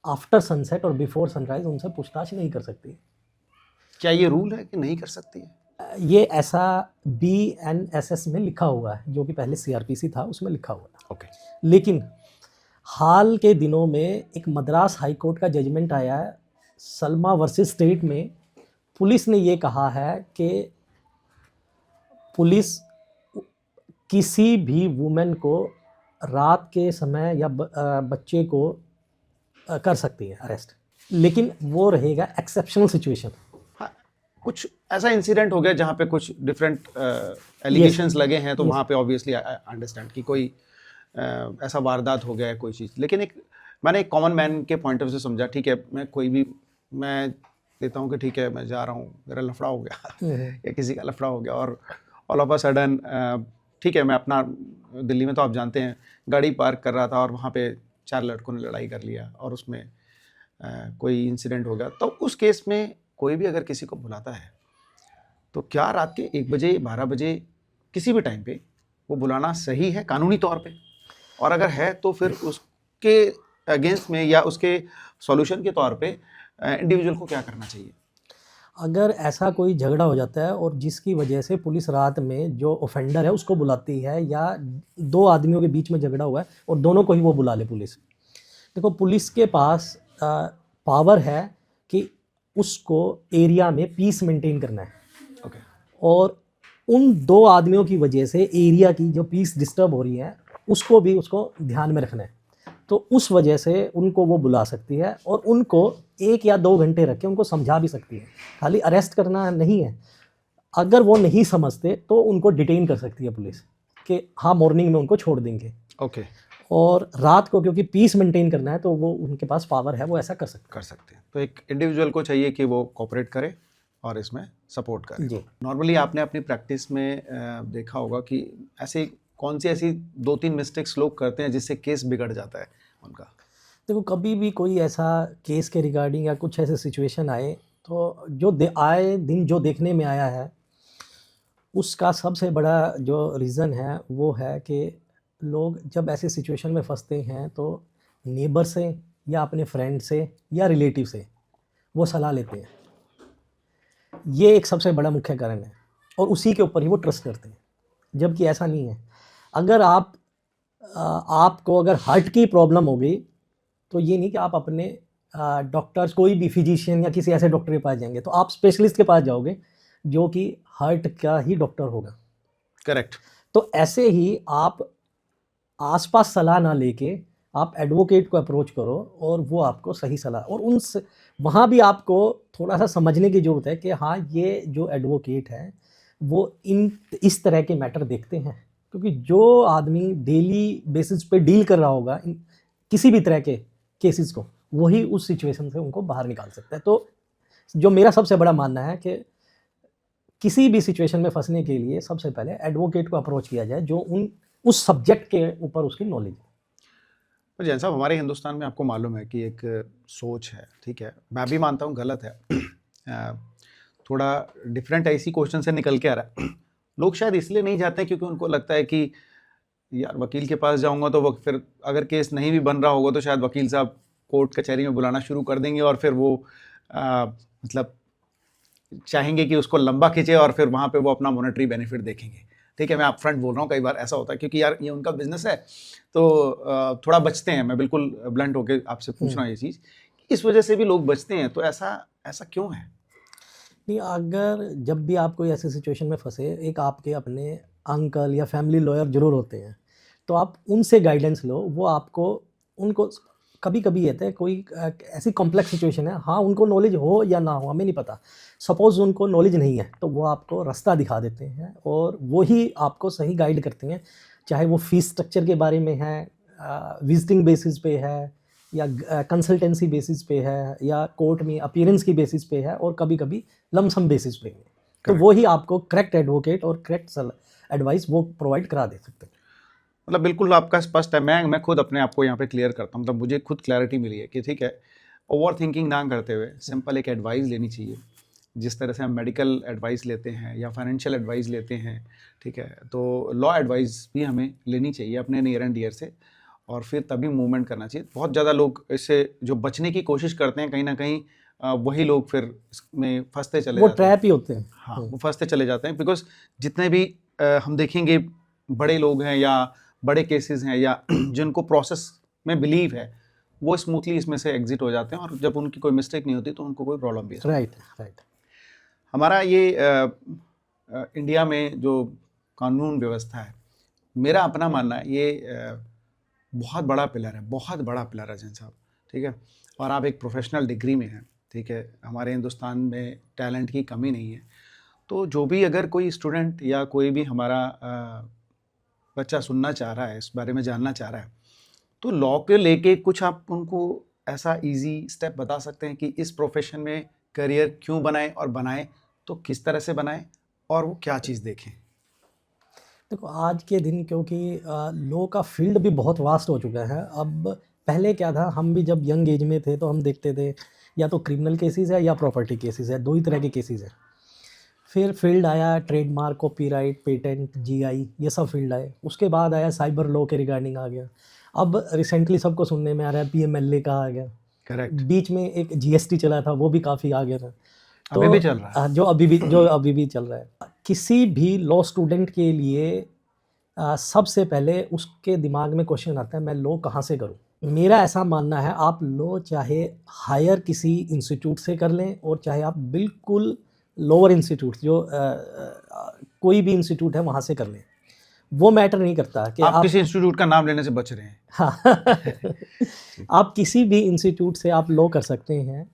Speaker 2: आफ्टर सनसेट और बिफोर सनराइज उनसे पूछताछ नहीं कर सकती।
Speaker 1: क्या ये रूल है कि नहीं कर सकती है?
Speaker 2: ये ऐसा BNSS में लिखा हुआ है, जो कि पहले CRPC था, उसमें लिखा हुआ है।
Speaker 1: ओके।
Speaker 2: लेकिन हाल के दिनों में एक मद्रास हाई कोर्ट का जजमेंट आया है सलमा वर्सेस स्टेट में। पुलिस ने ये कहा है कि पुलिस किसी भी वुमेन को रात के समय या बच्चे को कर सकती है अरेस्ट, लेकिन वो रहेगा एक्सेप्शनल सिचुएशन।
Speaker 1: हाँ, कुछ ऐसा इंसिडेंट हो गया जहाँ पे कुछ डिफरेंट एलिगेशंस लगे हैं, तो वहाँ पे ऑब्वियसली अंडरस्टैंड कि कोई ऐसा वारदात हो गया है कोई चीज़। लेकिन मैंने एक कॉमन मैन के पॉइंट ऑफ व्यू से समझा, ठीक है, मैं लेता हूँ कि ठीक है, मैं जा रहा हूँ, मेरा लफड़ा हो गया या किसी का लफड़ा हो गया, और ऑल ऑफ अ सडन ठीक है, मैं अपना दिल्ली में तो आप जानते हैं गाड़ी पार्क कर रहा था और वहाँ पे 4 लड़कों ने लड़ाई कर लिया और उसमें कोई इंसिडेंट हो गया। तो उस केस में कोई भी अगर किसी को बुलाता है, तो क्या रात के 1 बजे 12 बजे किसी भी टाइम पे वो बुलाना सही है कानूनी तौर पे? और अगर है तो फिर उसके अगेंस्ट में या उसके सॉल्यूशन के तौर पे इंडिविजुअल को क्या करना चाहिए?
Speaker 2: अगर ऐसा कोई झगड़ा हो जाता है और जिसकी वजह से पुलिस रात में जो ऑफेंडर है उसको बुलाती है, या 2 आदमियों के बीच में झगड़ा हुआ है और दोनों को ही वो बुला ले पुलिस, देखो पुलिस के पास पावर है कि उसको एरिया में पीस मेंटेन करना है।
Speaker 1: ओके।
Speaker 2: और उन 2 आदमियों की वजह से एरिया की जो पीस डिस्टर्ब हो रही है उसको ध्यान में रखना है, तो उस वजह से उनको वो बुला सकती है और उनको 1 या 2 घंटे रख के उनको समझा भी सकती है। खाली अरेस्ट करना नहीं है, अगर वो नहीं समझते तो उनको डिटेन कर सकती है पुलिस कि हाँ मॉर्निंग में उनको छोड़ देंगे।
Speaker 1: ओके।
Speaker 2: और रात को क्योंकि पीस मेंटेन करना है, तो वो उनके पास पावर है, वो ऐसा कर सकते
Speaker 1: हैं। तो एक इंडिविजुअल को चाहिए कि वो कोऑपरेट करे और इसमें सपोर्ट करें।
Speaker 2: जी।
Speaker 1: नॉर्मली आपने अपनी प्रैक्टिस में देखा होगा कि ऐसे कौन सी ऐसी 2-3 मिस्टेक्स लोग करते हैं जिससे केस बिगड़ जाता है उनका?
Speaker 2: देखो, कभी भी कोई ऐसा केस के रिगार्डिंग या कुछ ऐसे सिचुएशन आए, तो जो आए दिन जो देखने में आया है, उसका सबसे बड़ा जो रीज़न है वो है कि लोग जब ऐसे सिचुएशन में फंसते हैं तो नेबर से या अपने फ्रेंड से या रिलेटिव से वो सलाह लेते हैं। ये एक सबसे बड़ा मुख्य कारण है, और उसी के ऊपर ही वो ट्रस्ट करते हैं, जबकि ऐसा नहीं है। अगर आपको अगर हार्ट की प्रॉब्लम हो गई, तो ये नहीं कि आप अपने डॉक्टर्स, कोई भी फिजिशियन या किसी ऐसे डॉक्टर के पास जाएंगे, तो आप स्पेशलिस्ट के पास जाओगे जो कि हार्ट का ही डॉक्टर होगा।
Speaker 1: करेक्ट।
Speaker 2: तो ऐसे ही आप आसपास सलाह ना लेके आप एडवोकेट को अप्रोच करो, और वो आपको सही सलाह, और वहाँ भी आपको थोड़ा सा समझने की ज़रूरत है कि हाँ, ये जो एडवोकेट है वो इस तरह के मैटर देखते हैं, क्योंकि जो आदमी डेली बेसिस पे डील कर रहा होगा किसी भी तरह के केसेस को, वही उस सिचुएशन से उनको बाहर निकाल सकता है। तो जो मेरा सबसे बड़ा मानना है कि किसी भी सिचुएशन में फंसने के लिए सबसे पहले एडवोकेट को अप्रोच किया जाए, जो उस सब्जेक्ट के ऊपर उसकी नॉलेज है।
Speaker 1: तो जैन साहब, हमारे हिंदुस्तान में आपको मालूम है कि एक सोच है, ठीक है, मैं भी मानता हूँ गलत है, थोड़ा डिफरेंट ऐसी क्वेश्चन से निकल के आ रहा है। लोग शायद इसलिए नहीं जाते हैं क्योंकि उनको लगता है कि यार वकील के पास जाऊंगा तो फिर अगर केस नहीं भी बन रहा होगा तो शायद वकील साहब कोर्ट कचहरी में बुलाना शुरू कर देंगे, और फिर वो मतलब चाहेंगे कि उसको लंबा खींचे और फिर वहाँ पे वो अपना मॉनेटरी बेनिफिट देखेंगे। ठीक है, मैं आप फ्रंट बोल रहा हूँ, कई बार ऐसा होता है क्योंकि यार ये उनका बिजनेस है, तो थोड़ा बचते हैं। मैं बिल्कुल ब्लंट होकर आपसे पूछ रहा हूँ ये चीज़, इस वजह से भी लोग बचते हैं, तो ऐसा क्यों है?
Speaker 2: नहीं, अगर जब भी आप कोई ऐसी सिचुएशन में फंसे, एक आपके अपने अंकल या फैमिली लॉयर जरूर होते हैं, तो आप उनसे गाइडेंस लो। वो आपको उनको कभी कभी कहते हैं कोई ऐसी कॉम्प्लेक्स सिचुएशन है, हाँ, उनको नॉलेज हो या ना हो हमें नहीं पता, सपोज़ उनको नॉलेज नहीं है, तो वो आपको रास्ता दिखा देते हैं और वो ही आपको सही गाइड करते हैं। चाहे वो फीस स्ट्रक्चर के बारे में है, विजिटिंग बेसिस पे है, या कंसल्टेंसी बेसिस पे है, या कोर्ट में अपीयरेंस की बेसिस पे है, और कभी कभी लमसम बेसिस पे है। तो वो ही आपको करेक्ट एडवोकेट और करेक्ट एडवाइस वो प्रोवाइड करा दे सकते हैं।
Speaker 1: मतलब बिल्कुल आपका स्पष्ट है। मैं खुद अपने आप को यहाँ पे क्लियर करता हूँ, मतलब मुझे खुद क्लैरिटी मिली है कि ठीक है, ओवर थिंकिंग ना करते हुए सिंपल एक एडवाइस लेनी चाहिए। जिस तरह से हम मेडिकल एडवाइस लेते हैं या फाइनेंशियल एडवाइस लेते हैं, ठीक है, तो लॉ एडवाइस भी हमें लेनी चाहिए अपने नियर एंड डियर से, और फिर तभी मूवमेंट करना चाहिए। बहुत ज़्यादा लोग इससे जो बचने की कोशिश करते हैं, कहीं ना कहीं वही लोग फिर इसमें फंसते चले
Speaker 2: वो
Speaker 1: जाते हैं।
Speaker 2: ट्रैप ही होते हैं।
Speaker 1: हाँ, वो फंसते चले जाते हैं, बिकॉज जितने भी हम देखेंगे बड़े लोग हैं या बड़े केसेस हैं या जिनको प्रोसेस में बिलीव है, वो स्मूथली इसमें से एग्जिट हो जाते हैं, और जब उनकी कोई मिस्टेक नहीं होती तो उनको कोई प्रॉब्लम भी है।
Speaker 2: राइट।
Speaker 1: हमारा ये इंडिया में जो कानून व्यवस्था है, मेरा अपना मानना है ये बहुत बड़ा पिलर है, बहुत बड़ा पिलर है जैन साहब, ठीक है। और आप एक प्रोफेशनल डिग्री में हैं, ठीक है, हमारे हिंदुस्तान में टैलेंट की कमी नहीं है। तो जो भी अगर कोई स्टूडेंट या कोई भी हमारा बच्चा सुनना चाह रहा है, इस बारे में जानना चाह रहा है, तो लॉ के लेके कुछ आप उनको ऐसा इजी स्टेप बता सकते हैं कि इस प्रोफेशन में करियर क्यों बनाएं, और बनाएं तो किस तरह से बनाएं, और वो क्या चीज़ देखें?
Speaker 2: देखो, आज के दिन क्योंकि लॉ का फील्ड भी बहुत वास्ट हो चुका है। अब पहले क्या था, हम भी जब यंग एज में थे तो हम देखते थे या तो क्रिमिनल केसेस है या प्रॉपर्टी केसेस है, दो ही तरह के केसेस हैं। फिर फील्ड आया ट्रेडमार्क, कॉपीराइट, पेटेंट, जीआई, ये सब फील्ड आए। उसके बाद आया साइबर लॉ के रिगार्डिंग आ गया। अब रिसेंटली सबको सुनने में आ रहा है पीएमएलए का आ गया।
Speaker 1: करेक्ट।
Speaker 2: बीच में एक जीएसटी चला था, वो भी काफ़ी आ गया था। तो
Speaker 1: अभी भी चल रहा है।
Speaker 2: जो अभी भी चल रहा है। किसी भी लॉ स्टूडेंट के लिए सबसे पहले उसके दिमाग में क्वेश्चन आता है, मैं लॉ कहाँ से करूँ। मेरा ऐसा मानना है, आप लॉ चाहे हायर किसी इंस्टीट्यूट से कर लें, और चाहे आप बिल्कुल लोअर इंस्टीट्यूट जो कोई भी इंस्टीट्यूट है वहाँ से कर लें, वो मैटर नहीं करता कि
Speaker 1: आप किसी इंस्टीट्यूट का नाम लेने से बच रहे हैं।
Speaker 2: हाँ आप किसी भी इंस्टीट्यूट से आप लॉ कर सकते हैं।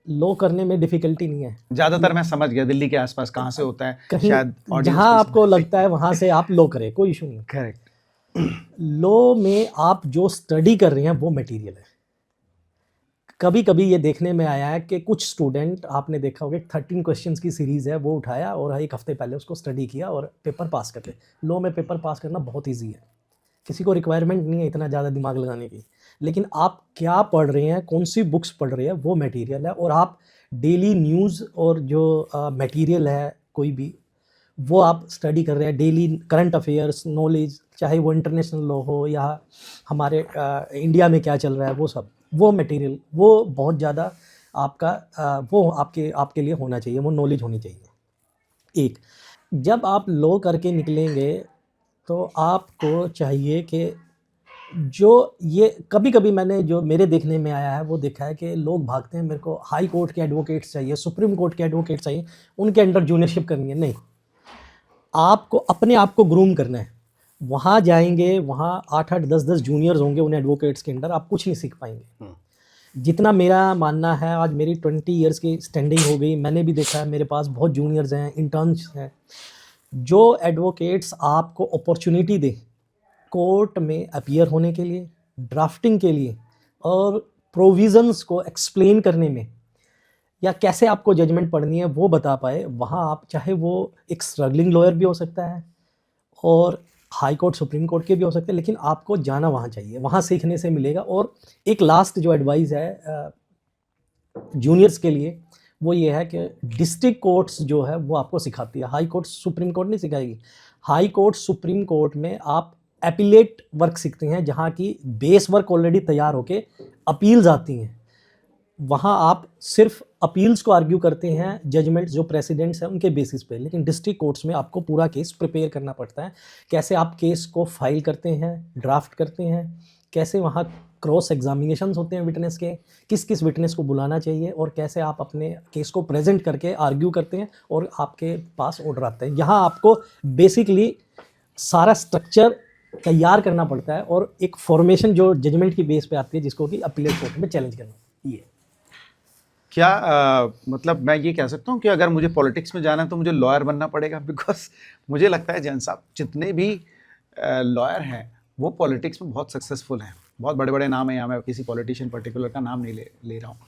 Speaker 2: लॉ करने में डिफिकल्टी नहीं है।
Speaker 1: ज़्यादातर मैं समझ गया, दिल्ली के आसपास कहाँ से होता है,
Speaker 2: कहीं
Speaker 1: शायद
Speaker 2: जहाँ आपको लगता है वहाँ से आप लॉ करें, कोई इशू नहीं।
Speaker 1: करेक्ट।
Speaker 2: लॉ में आप जो स्टडी कर रहे हैं वो मटेरियल है। कभी कभी ये देखने में आया है कि कुछ स्टूडेंट, आपने देखा होगा 13 क्वेश्चंस की सीरीज़ है, वो उठाया और एक हफ्ते पहले उसको स्टडी किया और पेपर पास कर गए। लॉ में पेपर पास करना बहुत ईजी है, किसी को रिक्वायरमेंट नहीं है इतना ज़्यादा दिमाग लगाने की, लेकिन आप क्या पढ़ रहे हैं, कौन सी बुक्स पढ़ रहे हैं, वो मटेरियल है। और आप डेली न्यूज़ और जो मटेरियल है कोई भी, वो आप स्टडी कर रहे हैं, डेली करंट अफेयर्स नॉलेज, चाहे वो इंटरनेशनल लॉ हो या हमारे इंडिया में क्या चल रहा है, वो सब, वो मटेरियल, वो बहुत ज़्यादा आपका वो आपके लिए होना चाहिए, वो नॉलेज होनी चाहिए। एक, जब आप लॉ करके निकलेंगे तो आपको चाहिए कि जो ये कभी कभी मैंने जो मेरे देखने में आया है वो देखा है कि लोग भागते हैं, मेरे को हाई कोर्ट के एडवोकेट्स चाहिए, सुप्रीम कोर्ट के एडवोकेट चाहिए, उनके अंडर जूनियरशिप करनी है। नहीं, आपको अपने आप को ग्रूम करना है। वहाँ जाएंगे, वहाँ 8-8, 10-10 जूनियर्स होंगे उन एडवोकेट्स के अंडर, आप कुछ नहीं सीख पाएंगे। जितना मेरा मानना है, आज मेरी 20 इयर्स की स्टैंडिंग हो गई, मैंने भी देखा है, मेरे पास बहुत जूनियर्स हैं, इंटर्न्स हैं। जो एडवोकेट्स आपको अपॉर्चुनिटी दे कोर्ट में अपीयर होने के लिए, ड्राफ्टिंग के लिए और प्रोविजंस को एक्सप्लेन करने में, या कैसे आपको जजमेंट पढ़नी है वो बता पाए, वहाँ आप, चाहे वो एक स्ट्रगलिंग लॉयर भी हो सकता है और हाई कोर्ट सुप्रीम कोर्ट के भी हो सकते हैं, लेकिन आपको जाना वहाँ चाहिए, वहाँ सीखने से मिलेगा। और एक लास्ट जो एडवाइस है जूनियर्स के लिए, वो ये है कि डिस्ट्रिक्ट कोर्ट्स जो है वो आपको सिखाती है, हाई कोर्ट सुप्रीम कोर्ट नहीं सिखाएगी। हाई कोर्ट सुप्रीम कोर्ट में आप एपिलेट वर्क सीखते हैं, जहाँ की बेस वर्क ऑलरेडी तैयार होके अपील्स आती हैं, वहाँ आप सिर्फ अपील्स को आर्ग्यू करते हैं, जजमेंट्स जो प्रेसिडेंट्स हैं उनके बेसिस पे। लेकिन डिस्ट्रिक्ट कोर्ट्स में आपको पूरा केस प्रिपेयर करना पड़ता है, कैसे आप केस को फाइल करते हैं, ड्राफ्ट करते हैं, कैसे वहाँ क्रॉस एग्जामिनेशंस होते हैं विटनेस के, किस किस विटनेस को बुलाना चाहिए, और कैसे आप अपने केस को प्रेजेंट करके आर्ग्यू करते हैं और आपके पास ऑर्डर आते हैं। यहाँ आपको बेसिकली सारा स्ट्रक्चर तैयार करना पड़ता है और एक फॉर्मेशन जो जजमेंट की बेस पे आती है, जिसको कि अपीलेट कोर्ट में चैलेंज करना। ये
Speaker 1: क्या मतलब मैं ये कह सकता हूँ कि अगर मुझे पॉलिटिक्स में जाना है तो मुझे लॉयर बनना पड़ेगा? बिकॉज मुझे लगता है जैन साहब, जितने भी लॉयर हैं वो पॉलिटिक्स में बहुत सक्सेसफुल हैं, बहुत बड़े बड़े नाम हैं। यहाँ मैं किसी पॉलिटिशियन पर्टिकुलर का नाम नहीं ले रहा हूँ,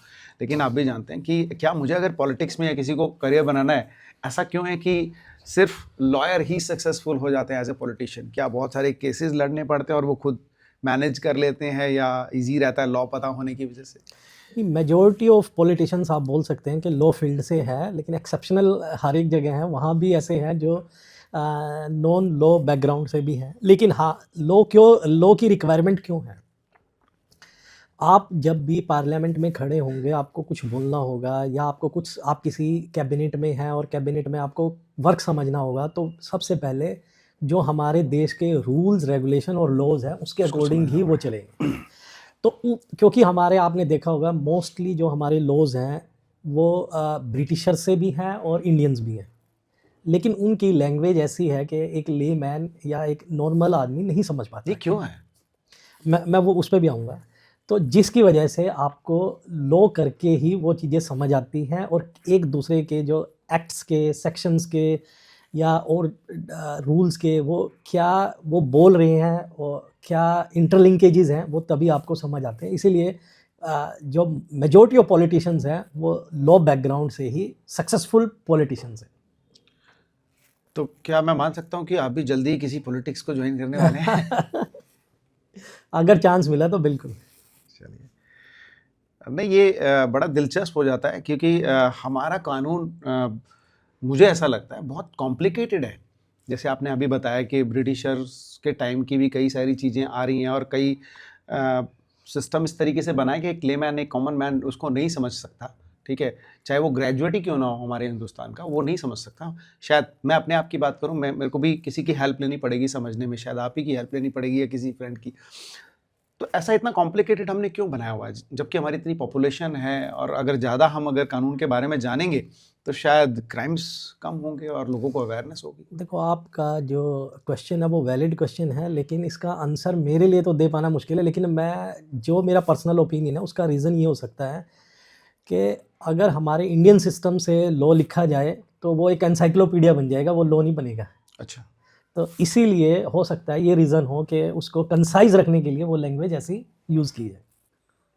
Speaker 1: लेकिन आप भी जानते हैं कि क्या मुझे अगर पॉलिटिक्स में या किसी को करियर बनाना है, ऐसा क्यों है कि सिर्फ लॉयर ही सक्सेसफुल हो जाते हैं एज ए पॉलिटिशियन? क्या बहुत सारे केसेस लड़ने पड़ते हैं और वो खुद मैनेज कर लेते हैं, या इजी रहता है लॉ पता होने की वजह से?
Speaker 2: मेजॉरिटी ऑफ पॉलिटिशियंस आप बोल सकते हैं कि लॉ फील्ड से है, लेकिन एक्सेप्शनल हर एक जगह हैं, वहाँ भी ऐसे हैं जो नॉन लॉ बैकग्राउंड से भी हैं। लेकिन हाँ, लॉ की रिक्वायरमेंट क्यों है? आप जब भी पार्लियामेंट में खड़े होंगे, आपको कुछ बोलना होगा, या आपको कुछ, आप किसी कैबिनेट में हैं और कैबिनेट में आपको वर्क समझना होगा, तो सबसे पहले जो हमारे देश के रूल्स रेगुलेशन और लॉज हैं उसके अकॉर्डिंग ही वो चलेंगे। तो क्योंकि हमारे, आपने देखा होगा मोस्टली जो हमारे लॉज हैं वो ब्रिटिशर से भी हैं और इंडियंस भी हैं, लेकिन उनकी लैंग्वेज ऐसी है कि एक ले मैन या एक नॉर्मल आदमी नहीं समझ पाता।
Speaker 1: ये क्यों है?
Speaker 2: मैं वो उस पर भी आऊँगा। तो जिसकी वजह से आपको लॉ करके ही वो चीज़ें समझ आती हैं, और एक दूसरे के जो एक्ट्स के, सेक्शंस के या और रूल्स के, वो क्या वो बोल रहे हैं और क्या इंटरलिंकेजेस हैं, वो तभी आपको समझ आते हैं। इसीलिए जो मेजॉरिटी ऑफ पॉलिटिशियंस हैं वो लॉ बैकग्राउंड से ही सक्सेसफुल पॉलिटिशियंस हैं।
Speaker 1: तो क्या मैं मान सकता हूँ कि आप भी जल्दी ही किसी पॉलिटिक्स को ज्वाइन करने वाले हैं?
Speaker 2: अगर चांस मिला तो बिल्कुल।
Speaker 1: चलिए, नहीं ये बड़ा दिलचस्प हो जाता है, क्योंकि हमारा कानून मुझे ऐसा लगता है बहुत कॉम्प्लिकेटेड है। जैसे आपने अभी बताया कि ब्रिटिशर्स के टाइम की भी कई सारी चीज़ें आ रही हैं, और कई सिस्टम इस तरीके से बनाए कि एक लेमैन, एक कॉमन मैन उसको नहीं समझ सकता। ठीक है, चाहे वो ग्रेजुएट ही क्यों ना हो हमारे हिंदुस्तान का, वो नहीं समझ सकता। शायद मैं अपने आप की बात करूँ, मेरे को भी किसी की हेल्प लेनी पड़ेगी समझने में, शायद आप ही की हेल्प लेनी पड़ेगी या किसी फ्रेंड की। तो ऐसा इतना कॉम्प्लिकेटेड हमने क्यों बनाया हुआ है, जबकि हमारी इतनी पॉपुलेशन है? और अगर ज़्यादा हम अगर कानून के बारे में जानेंगे तो शायद क्राइम्स कम होंगे और लोगों को अवेयरनेस होगी।
Speaker 2: देखो, आपका जो क्वेश्चन है वो वैलिड क्वेश्चन है, लेकिन इसका आंसर मेरे लिए तो दे पाना मुश्किल है। लेकिन मैं, जो मेरा पर्सनल ओपिनियन है, उसका रीज़न ये हो सकता है कि अगर हमारे इंडियन सिस्टम से लॉ लिखा जाए तो वो एक एनसाइक्लोपीडिया बन जाएगा, वो लॉ नहीं बनेगा।
Speaker 1: अच्छा,
Speaker 2: तो इसीलिए हो सकता है ये रीज़न हो कि उसको कंसाइज रखने के लिए वो लैंग्वेज ऐसी यूज़ की है।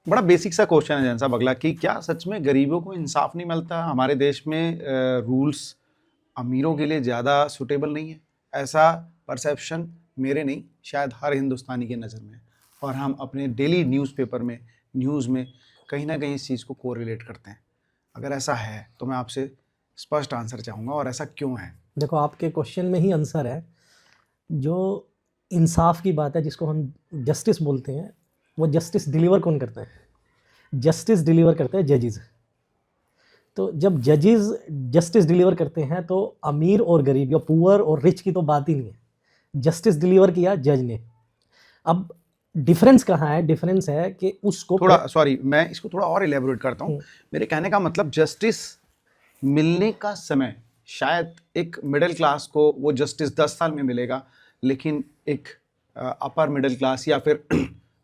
Speaker 1: बड़ा बेसिक सा क्वेश्चन है जैन साहब अगला कि क्या सच में गरीबों को इंसाफ नहीं मिलता? हमारे देश में रूल्स अमीरों के लिए ज़्यादा सूटेबल नहीं है, ऐसा परसेप्शन मेरे नहीं शायद हर हिंदुस्तानी की नज़र में है। और हम अपने डेली न्यूज़पेपर में, न्यूज़ में कहीं ना कहीं इस चीज़ को कोरिलेट करते हैं। अगर ऐसा है तो मैं आपसे स्पष्ट आंसर चाहूँगा, और ऐसा क्यों है?
Speaker 2: देखो, आपके क्वेश्चन में ही आंसर है। जो इंसाफ की बात है, जिसको हम जस्टिस बोलते हैं, वो जस्टिस डिलीवर कौन करते हैं? जस्टिस डिलीवर करते हैं जजेस। तो जब जजेस जस्टिस डिलीवर करते हैं तो अमीर और गरीब या पुअर और रिच की तो बात ही नहीं है, जस्टिस डिलीवर किया जज ने। अब डिफरेंस कहाँ है? डिफरेंस है कि उसको
Speaker 1: थोड़ा सॉरी, मैं इसको थोड़ा और एलेबोरेट करता हूँ। मेरे कहने का मतलब जस्टिस मिलने का समय शायद एक मिडिल क्लास को वो जस्टिस 10 साल में मिलेगा, लेकिन एक अपर मिडिल क्लास या फिर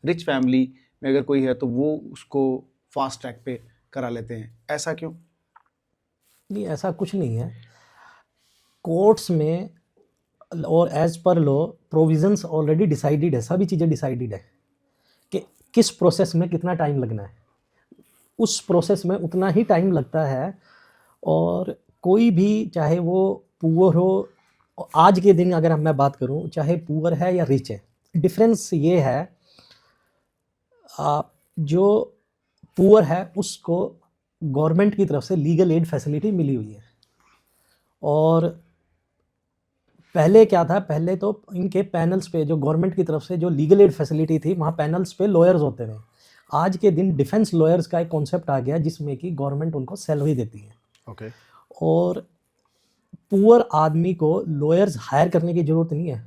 Speaker 1: रिच फैमिली में अगर कोई है तो वो उसको फास्ट ट्रैक पे करा लेते हैं। ऐसा क्यों?
Speaker 2: नहीं, ऐसा कुछ नहीं है। कोर्ट्स में और as per law provisions already decided है, सभी चीज़ें डिसाइडेड है कि किस प्रोसेस में कितना टाइम लगना है, उस प्रोसेस में उतना ही टाइम लगता है। और कोई भी, चाहे वो पुअर हो, आज के दिन अगर मैं बात करूं, चाहे पुअर है या रिच है, डिफरेंस ये है, जो पुअर है उसको गवर्नमेंट की तरफ से लीगल एड फैसिलिटी मिली हुई है। और पहले क्या था, पहले तो इनके पैनल्स पे जो गवर्नमेंट की तरफ से जो लीगल एड फैसिलिटी थी, वहाँ पैनल्स पे लॉयर्स होते थे। आज के दिन डिफेंस लॉयर्स का एक कॉन्सेप्ट आ गया जिसमें कि गवर्नमेंट उनको सैलरी देती है।
Speaker 1: ओके।
Speaker 2: और पुअर आदमी को लॉयर्स हायर करने की ज़रूरत नहीं है,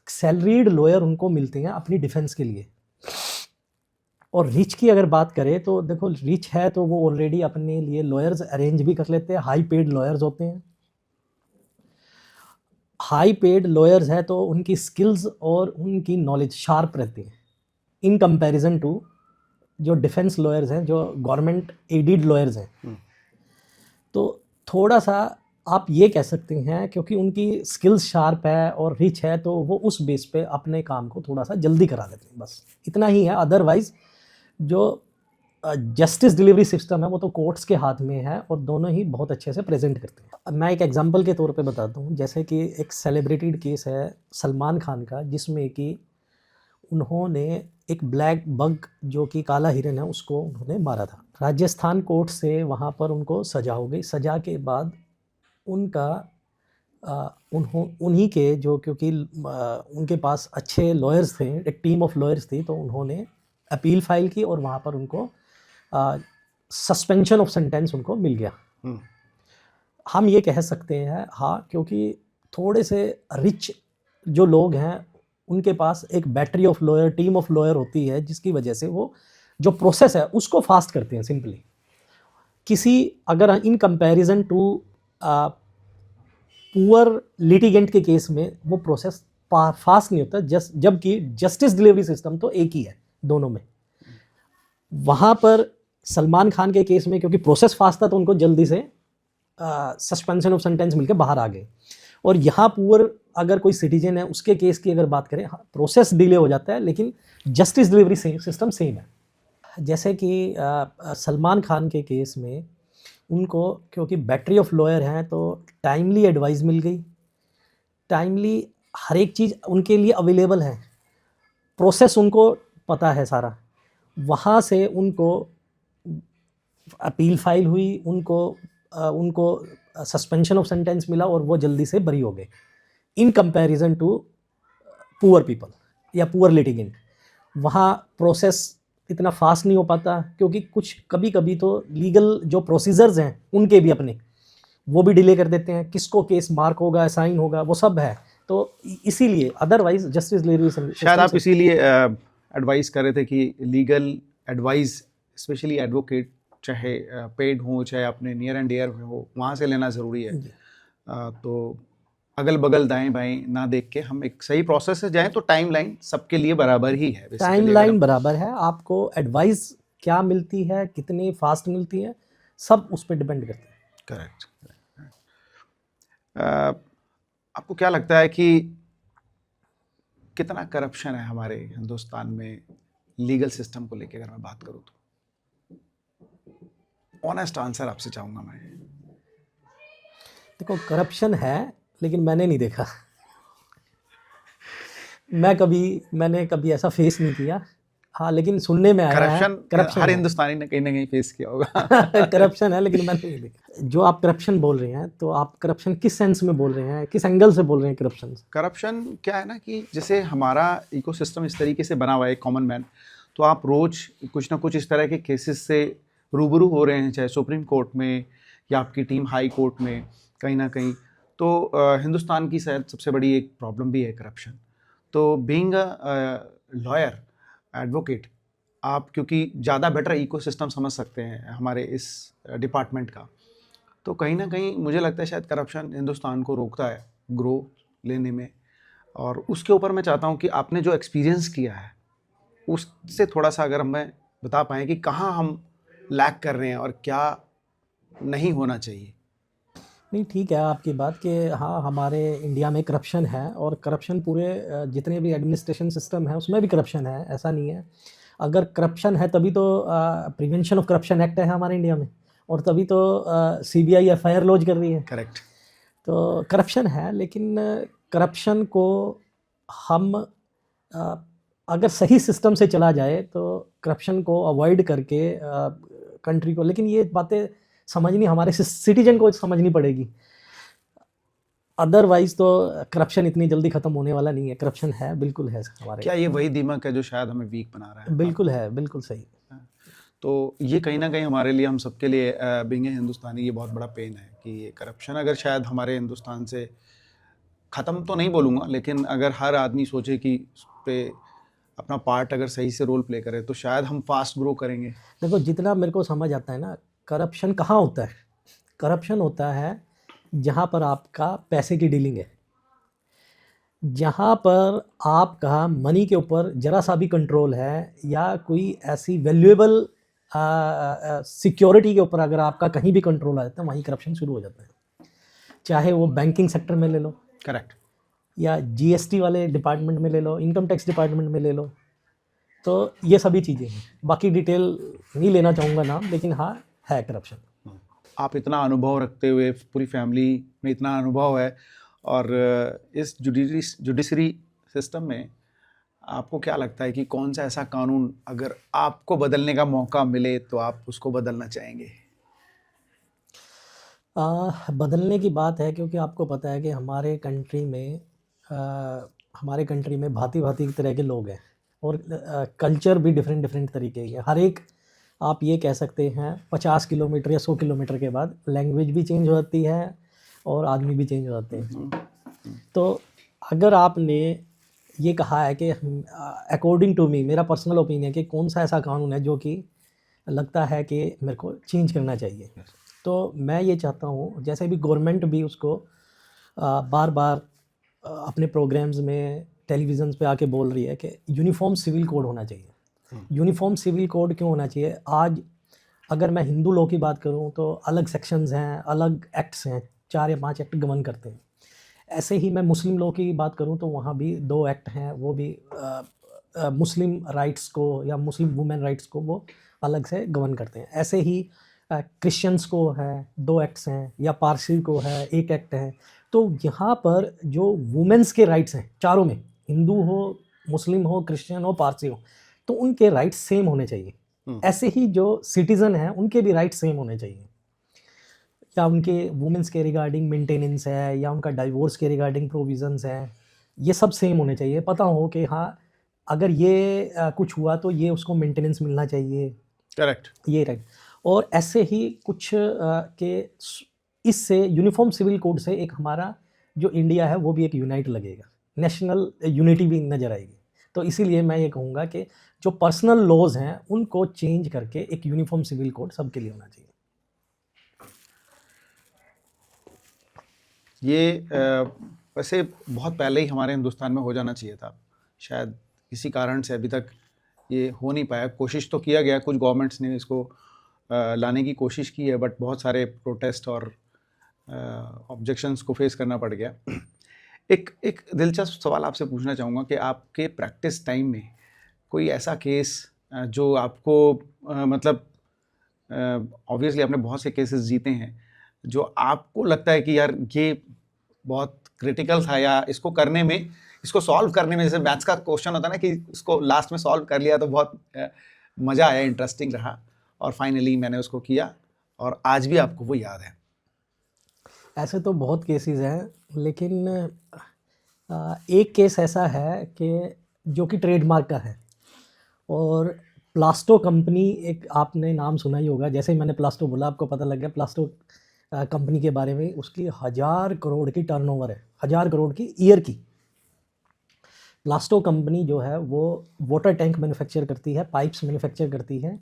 Speaker 2: सैलरीड लॉयर उनको मिलते हैं अपनी डिफेंस के लिए। और रिच की अगर बात करें तो देखो, रिच है तो वो ऑलरेडी अपने लिए लॉयर्स अरेंज भी कर लेते हैं, हाई पेड लॉयर्स होते हैं। हाई पेड लॉयर्स है तो उनकी स्किल्स और उनकी नॉलेज शार्प रहती है इन कंपैरिजन टू जो डिफेंस लॉयर्स हैं, जो गवर्नमेंट एडेड लॉयर्स हैं। तो थोड़ा सा आप ये कह सकते हैं, क्योंकि उनकी स्किल्स शार्प है और रिच है, तो वो उस बेस पे अपने काम को थोड़ा सा जल्दी करा देते हैं, बस इतना ही है। अदरवाइज जो जस्टिस डिलीवरी सिस्टम है वो तो कोर्ट्स के हाथ में है और दोनों ही बहुत अच्छे से प्रेजेंट करते हैं। अब मैं एक एग्जांपल के तौर पे बताता हूँ, जैसे कि एक सेलिब्रेटेड केस है सलमान खान का, जिसमें कि उन्होंने एक ब्लैक बग जो कि काला हिरन है उसको उन्होंने मारा था। राजस्थान कोर्ट से वहाँ पर उनको सज़ा हो गई। सज़ा के बाद उनका उन्हीं के जो, क्योंकि उनके पास अच्छे लॉयर्स थे, एक टीम ऑफ लॉयर्स थी, तो उन्होंने अपील फाइल की और वहाँ पर उनको सस्पेंशन ऑफ सेंटेंस उनको मिल गया। हम ये कह सकते हैं, हाँ, क्योंकि थोड़े से रिच जो लोग हैं उनके पास एक battery of lawyer, team of lawyer होती है, जिसकी वजह से वो जो प्रोसेस है उसको फास्ट करते हैं सिंपली। किसी, अगर in comparison to poor litigant के केस में वो प्रोसेस फास्ट नहीं होता, जबकि जस्टिस डिलीवरी सिस्टम तो एक ही है दोनों में। वहाँ पर सलमान खान के केस में क्योंकि प्रोसेस फास्ट था तो उनको जल्दी से सस्पेंशन ऑफ सेंटेंस मिलकर बाहर आ गए। और यहाँ पुअर अगर कोई सिटीजन है उसके केस की अगर बात करें, हाँ, प्रोसेस डिले हो जाता है लेकिन जस्टिस डिलीवरी सिस्टम सेम है। जैसे कि सलमान खान के केस में उनको क्योंकि बैटरी ऑफ लॉयर हैं तो टाइमली एडवाइस मिल गई, टाइमली हर एक चीज़ उनके लिए अवेलेबल है, प्रोसेस उनको पता है सारा। वहाँ से उनको अपील फाइल हुई, उनको सस्पेंशन ऑफ सेंटेंस मिला और वो जल्दी से बरी हो गए in comparison to poor people या पुअर लिटिगेंट। वहाँ प्रोसेस इतना फास्ट नहीं हो पाता क्योंकि कुछ कभी कभी तो लीगल जो प्रोसीजर्स हैं उनके भी अपने वो भी डिले कर देते हैं, किसको केस मार्क होगा, असाइन होगा, वो सब है। तो इसीलिए अदरवाइज जस्टिस डिलीवरी
Speaker 1: शायद आप इसीलिए एडवाइस कर रहे थे कि लीगल एडवाइस स्पेशली एडवोकेट चाहे पेड हो चाहे अपने नियर एंड डियर हो वहाँ से लेना ज़रूरी है। तो अगल बगल दाएं बाएं ना देख के हम एक सही प्रोसेस से जाएं तो टाइमलाइन सबके लिए बराबर ही है।
Speaker 2: टाइमलाइन बराबर है, आपको एडवाइस क्या मिलती है, कितनी फास्ट मिलती है, सब उस पर डिपेंड करते हैं।
Speaker 1: करेक्ट। आपको क्या लगता है कि कितना करप्शन है हमारे हिंदुस्तान में लीगल सिस्टम को लेकर अगर मैं बात करूँ तो? ऑनेस्ट आंसर आपसे चाहूँगा मैं।
Speaker 2: देखो, करप्शन है लेकिन मैंने नहीं देखा। मैंने कभी ऐसा फेस नहीं किया। हाँ, लेकिन सुनने में आया है
Speaker 1: करप्शन हर
Speaker 2: है।
Speaker 1: हिंदुस्तानी ने कहीं ना कहीं फेस किया होगा।
Speaker 2: करप्शन है लेकिन मैंने नहीं देखा। जो आप करप्शन बोल रहे हैं, तो आप करप्शन किस सेंस में बोल रहे हैं, किस एंगल से बोल रहे हैं करप्शन?
Speaker 1: करप्शन क्या है ना कि जैसे हमारा इकोसिस्टम इस तरीके से बना हुआ है, कॉमन मैन, तो आप रोज कुछ ना कुछ इस तरह के केसेस से रूबरू हो रहे हैं, चाहे सुप्रीम कोर्ट में या आपकी टीम हाई कोर्ट में, कहीं ना कहीं। तो हिंदुस्तान की शायद सबसे बड़ी एक प्रॉब्लम भी है करप्शन। तो बीइंग अ लॉयर, एडवोकेट, आप क्योंकि ज़्यादा बेटर इकोसिस्टम समझ सकते हैं हमारे इस डिपार्टमेंट का, तो कहीं ना कहीं मुझे लगता है शायद करप्शन हिंदुस्तान को रोकता है ग्रो लेने में। और उसके ऊपर मैं चाहता हूँ कि आपने जो एक्सपीरियंस किया है उससे थोड़ा सा अगर हमें बता पाएँ कि कहाँ हम लैक कर रहे हैं और क्या नहीं होना चाहिए।
Speaker 2: नहीं, ठीक है आपकी बात कि हाँ, हमारे इंडिया में करप्शन है, और करप्शन पूरे जितने भी एडमिनिस्ट्रेशन सिस्टम है उसमें भी करप्शन है, ऐसा नहीं है। अगर करप्शन है तभी तो प्रिवेंशन ऑफ करप्शन एक्ट है हमारे इंडिया में, और तभी तो CBI FIR लॉन्च कर रही है।
Speaker 1: करेक्ट।
Speaker 2: तो करप्शन है, लेकिन करप्शन को हम अगर सही सिस्टम से चला जाए तो करप्शन को अवॉइड करके कंट्री को, लेकिन ये बातें समझनी हमारे सिटीजन को समझनी पड़ेगी। अदरवाइज तो करप्शन इतनी जल्दी ख़त्म होने वाला नहीं है। करप्शन है, बिल्कुल है हमारे।
Speaker 1: क्या ये वही दिमाग है जो शायद हमें वीक बना रहा है?
Speaker 2: बिल्कुल है, बिल्कुल सही।
Speaker 1: तो ये कहीं ना कहीं हमारे लिए, हम सबके लिए बीइंग हिंदुस्तानी, ये बहुत बड़ा पेन है कि ये करप्शन अगर शायद हमारे हिंदुस्तान से ख़त्म तो नहीं बोलूँगा, लेकिन अगर हर आदमी सोचे कि उस पे अपना पार्ट अगर सही से रोल प्ले करे तो शायद हम फास्ट ग्रो करेंगे।
Speaker 2: देखो, जितना मेरे को समझ आता है ना, करप्शन कहाँ होता है? करप्शन होता है जहाँ पर आपका पैसे की डीलिंग है, जहाँ पर आपका मनी के ऊपर ज़रा सा भी कंट्रोल है, या कोई ऐसी वैल्यूएबल सिक्योरिटी के ऊपर अगर आपका कहीं भी कंट्रोल आ जाता है, वहीं करप्शन शुरू हो जाता है। चाहे वो बैंकिंग सेक्टर में ले लो,
Speaker 1: करेक्ट।
Speaker 2: या GST वाले डिपार्टमेंट में ले लो, इनकम टैक्स डिपार्टमेंट में ले लो। तो ये सभी चीज़ें हैं। बाकी डिटेल नहीं लेना चाहूँगा नाम, लेकिन हाँ, है करप्शन।
Speaker 1: आप इतना अनुभव रखते हुए, पूरी फैमिली में इतना अनुभव है, और इस जुडिशरी सिस्टम में आपको क्या लगता है कि कौन सा ऐसा कानून अगर आपको बदलने का मौका मिले तो आप उसको बदलना चाहेंगे?
Speaker 2: बदलने की बात है, क्योंकि आपको पता है कि हमारे कंट्री में भांति-भांति तरह के लोग हैं, और कल्चर भी डिफरेंट तरीके के हैं। हर एक, आप ये कह सकते हैं, 50 किलोमीटर या 100 किलोमीटर के बाद लैंग्वेज भी चेंज हो जाती है और आदमी भी चेंज हो जाते हैं। तो अगर आपने ये कहा है कि अकॉर्डिंग टू मी, मेरा पर्सनल ओपिनियन है कि कौन सा ऐसा कानून है जो कि लगता है कि मेरे को चेंज करना चाहिए, तो मैं ये चाहता हूँ, जैसे भी गवर्नमेंट भी उसको बार बार अपने प्रोग्राम्स में, टेलीविज़न पे आके बोल रही है कि यूनिफॉर्म सिविल कोड होना चाहिए। यूनिफॉर्म सिविल कोड क्यों होना चाहिए? आज अगर मैं हिंदू लॉ की बात करूँ तो अलग सेक्शंस हैं, अलग एक्ट्स हैं, 4 या 5 एक्ट गवर्न करते हैं। ऐसे ही मैं मुस्लिम लॉ की बात करूँ तो वहाँ भी 2 एक्ट हैं, वो भी मुस्लिम राइट्स को या मुस्लिम वुमेन राइट्स को वो अलग से गवर्न करते हैं। ऐसे ही क्रिश्चियंस को है 2 एक्ट्स हैं, या पारसी को है 1 एक्ट है। तो यहाँ पर जो वुमेन्स के राइट्स हैं चारों में, हिंदू हो, मुस्लिम हो, क्रिश्चियन हो, पारसी हो, तो उनके राइट्स सेम होने चाहिए। ऐसे ही जो सिटीज़न हैं उनके भी राइट्स सेम होने चाहिए, या उनके वुमेन्स के रिगार्डिंग मेंटेनेंस है, या उनका डाइवोर्स के रिगार्डिंग प्रोविजंस हैं, ये सब सेम होने चाहिए। पता हो कि हाँ, अगर ये कुछ हुआ तो ये उसको मेंटेनेंस मिलना चाहिए।
Speaker 1: करेक्ट।
Speaker 2: ये राइट। और ऐसे ही कुछ के इससे यूनिफॉर्म सिविल कोड से एक हमारा जो इंडिया है वो भी एक यूनाइट लगेगा, नेशनल यूनिटी भी नज़र आएगी। तो इसीलिए मैं ये कहूँगा कि जो पर्सनल लॉज हैं उनको चेंज करके एक यूनिफॉर्म सिविल कोड सबके लिए होना चाहिए।
Speaker 1: ये वैसे बहुत पहले ही हमारे हिंदुस्तान में हो जाना चाहिए था, शायद किसी कारण से अभी तक ये हो नहीं पाया। कोशिश तो किया गया, कुछ गवर्नमेंट्स ने इसको लाने की कोशिश की है, बट बहुत सारे प्रोटेस्ट और ऑब्जेक्शंस को फेस करना पड़ गया। एक दिलचस्प सवाल आपसे पूछना चाहूँगा कि आपके प्रैक्टिस टाइम में कोई ऐसा केस जो आपको मतलब ऑब्वियसली आपने बहुत से केसेस जीते हैं जो आपको लगता है कि यार ये बहुत क्रिटिकल था, या इसको करने में, इसको सॉल्व करने में, जैसे मैथ्स का क्वेश्चन होता है ना कि इसको लास्ट में सॉल्व कर लिया तो बहुत मज़ा आया, इंटरेस्टिंग रहा, और फाइनली मैंने उसको किया और आज भी आपको वो याद है?
Speaker 2: ऐसे तो बहुत केसेस हैं, लेकिन एक केस ऐसा है कि जो कि ट्रेडमार्क का है, और प्लास्टो कंपनी, एक आपने नाम सुना ही होगा। जैसे ही मैंने प्लास्टो बोला आपको पता लग गया प्लास्टो कंपनी के बारे में। उसकी 1000 करोड़ की टर्नओवर है, 1000 करोड़ की ईयर की। प्लास्टो कंपनी जो है वो वाटर टैंक मैन्युफैक्चर करती है, पाइप्स मैन्युफैक्चर करती है,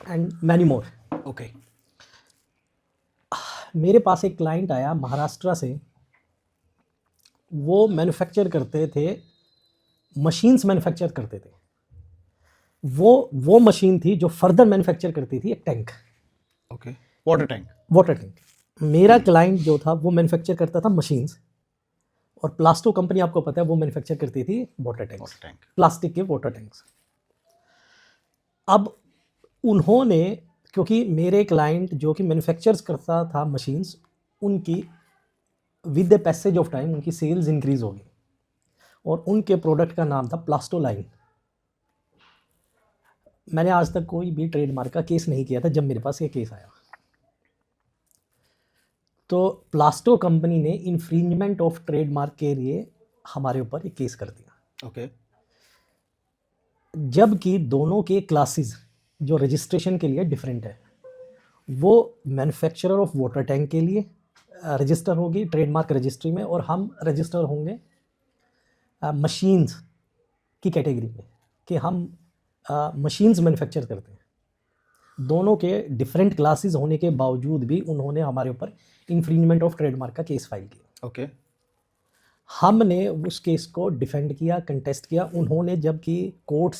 Speaker 2: एंड मैनी मोर।
Speaker 1: ओके।
Speaker 2: मेरे पास एक क्लाइंट आया महाराष्ट्र से। वो मैन्युफैक्चर करते थे, मशीन्स मैन्युफैक्चर करते थे। वो मशीन थी जो फर्दर मैन्युफैक्चर करती थी एक tank.
Speaker 1: Okay. Water tank.
Speaker 2: Water tank. मेरा क्लाइंट जो था वो मैन्युफैक्चर करता था मशीन्स, और प्लास्टो कंपनी आपको पता है वो मैन्युफैक्चर करती थी वाटर टैंक्स, प्लास्टिक के वाटर टैंक्स। अब उन्होंने, क्योंकि मेरे क्लाइंट जो कि मैन्युफैक्चर्स करता था मशीन्स, उनकी with the passage of time उनकी सेल्स इंक्रीज हो गई, और उनके प्रोडक्ट का नाम था प्लास्टो लाइन। मैंने आज तक कोई भी ट्रेडमार्क का केस नहीं किया था जब मेरे पास ये केस आया। तो प्लास्टो कंपनी ने इन्फ्रिंजमेंट ऑफ ट्रेडमार्क के लिए हमारे ऊपर एक केस कर दिया।
Speaker 1: ओके।
Speaker 2: जबकि दोनों के क्लासेस जो रजिस्ट्रेशन के लिए डिफरेंट है। वो मैन्युफैक्चरर ऑफ वाटर टैंक के लिए रजिस्टर होगी ट्रेडमार्क रजिस्ट्री में, और हम रजिस्टर होंगे मशीन्स की कैटेगरी में, कि हम मशीन्स मैन्युफैक्चर करते हैं। दोनों के डिफरेंट क्लासेस होने के बावजूद भी उन्होंने हमारे ऊपर इन्फ्रिंजमेंट ऑफ ट्रेडमार्क का केस फाइल किया।
Speaker 1: ओके।
Speaker 2: हमने उस केस को डिफेंड किया, कंटेस्ट किया। उन्होंने जबकि कोर्ट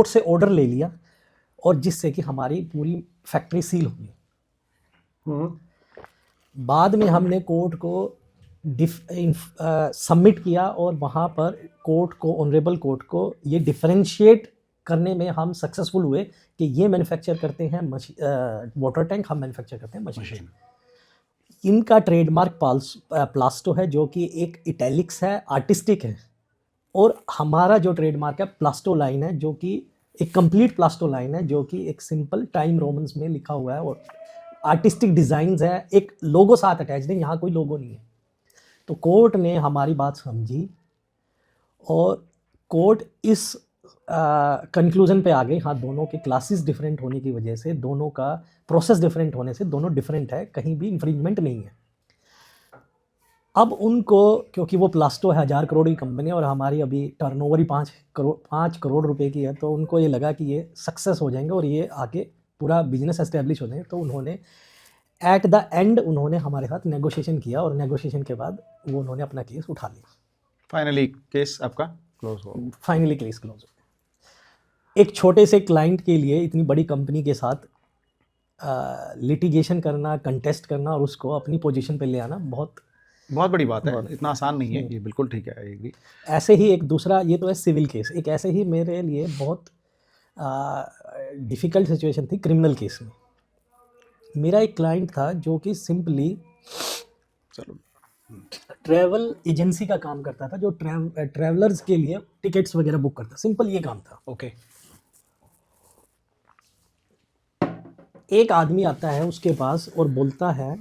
Speaker 2: से ऑर्डर ले लिया, और जिससे कि हमारी पूरी फैक्ट्री सील हो गई। बाद में हमने कोर्ट को सबमिट किया, और वहाँ पर कोर्ट को, ऑनरेबल कोर्ट को ये डिफरेंशिएट करने में हम सक्सेसफुल हुए कि ये मैन्युफैक्चर करते हैं वाटर टैंक, हम मैन्युफैक्चर करते हैं मशीन। इनका ट्रेडमार्क प्लास्टो है, जो कि एक इटैलिक्स है, आर्टिस्टिक है, और हमारा जो ट्रेडमार्क है प्लास्टो लाइन है, जो कि एक कंप्लीट प्लास्टो लाइन है, जो कि एक सिंपल टाइम रोमन्स में लिखा हुआ है, और आर्टिस्टिक डिज़ाइंस है, एक लोगो साथ अटैच्ड है। यहाँ कोई लोगो नहीं है। तो कोर्ट ने हमारी बात समझी, और कोर्ट इस कंक्लूजन पे आ गई, हाँ दोनों के क्लासेस डिफरेंट होने की वजह से, दोनों का प्रोसेस डिफरेंट होने से दोनों डिफरेंट है, कहीं भी इन्फ्रिंजमेंट नहीं है। अब उनको, क्योंकि वो प्लास्टो है 1000 करोड़ की कंपनी, और हमारी अभी टर्नओवर ही 5 करोड़ रुपए की है, तो उनको ये लगा कि ये सक्सेस हो जाएंगे और ये आगे पूरा बिजनेस एस्टेब्लिश हो जाएंगे। तो उन्होंने एट द एंड उन्होंने हमारे साथ नेगोशिएशन किया, और नेगोशिएशन के बाद वो उन्होंने अपना केस उठा लिया।
Speaker 1: फाइनली केस आपका क्लोज हो?
Speaker 2: फाइनली केस क्लोज हो। एक छोटे से क्लाइंट के लिए इतनी बड़ी कंपनी के साथ लिटिगेशन करना, कंटेस्ट करना, और उसको अपनी पोजीशन पे ले आना बहुत
Speaker 1: बड़ी बात है। इतना आसान नहीं है ये, बिल्कुल ठीक है। एक भी
Speaker 2: ऐसे ही एक दूसरा, ये तो है सिविल केस, एक ऐसे ही मेरे लिए बहुत डिफ़िकल्ट सिचुएशन थी क्रिमिनल केस में। मेरा एक क्लाइंट था जो कि सिंपली ट्रैवल एजेंसी का काम करता था, जो ट्रैवलर्स के लिए टिकट्स वगैरह बुक करता, सिंपल ये काम था।
Speaker 1: ओके।
Speaker 2: एक आदमी आता है उसके पास और बोलता है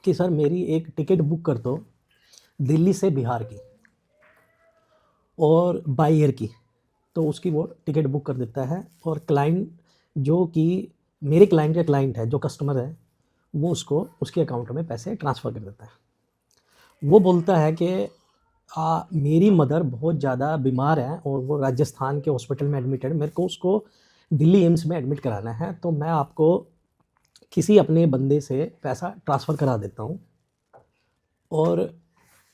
Speaker 2: कि सर मेरी एक टिकट बुक कर दो दिल्ली से बिहार की, और बाई एयर की। तो उसकी वो टिकट बुक कर देता है, और क्लाइंट जो कि मेरे क्लाइंट का क्लाइंट है, जो कस्टमर है, वो उसको उसके अकाउंट में पैसे ट्रांसफ़र कर देता है। वो बोलता है कि मेरी मदर बहुत ज़्यादा बीमार है, और वो राजस्थान के हॉस्पिटल में एडमिट है, मेरे को उसको दिल्ली एम्स में एडमिट कराना है, तो मैं आपको किसी अपने बंदे से पैसा ट्रांसफ़र करा देता हूँ, और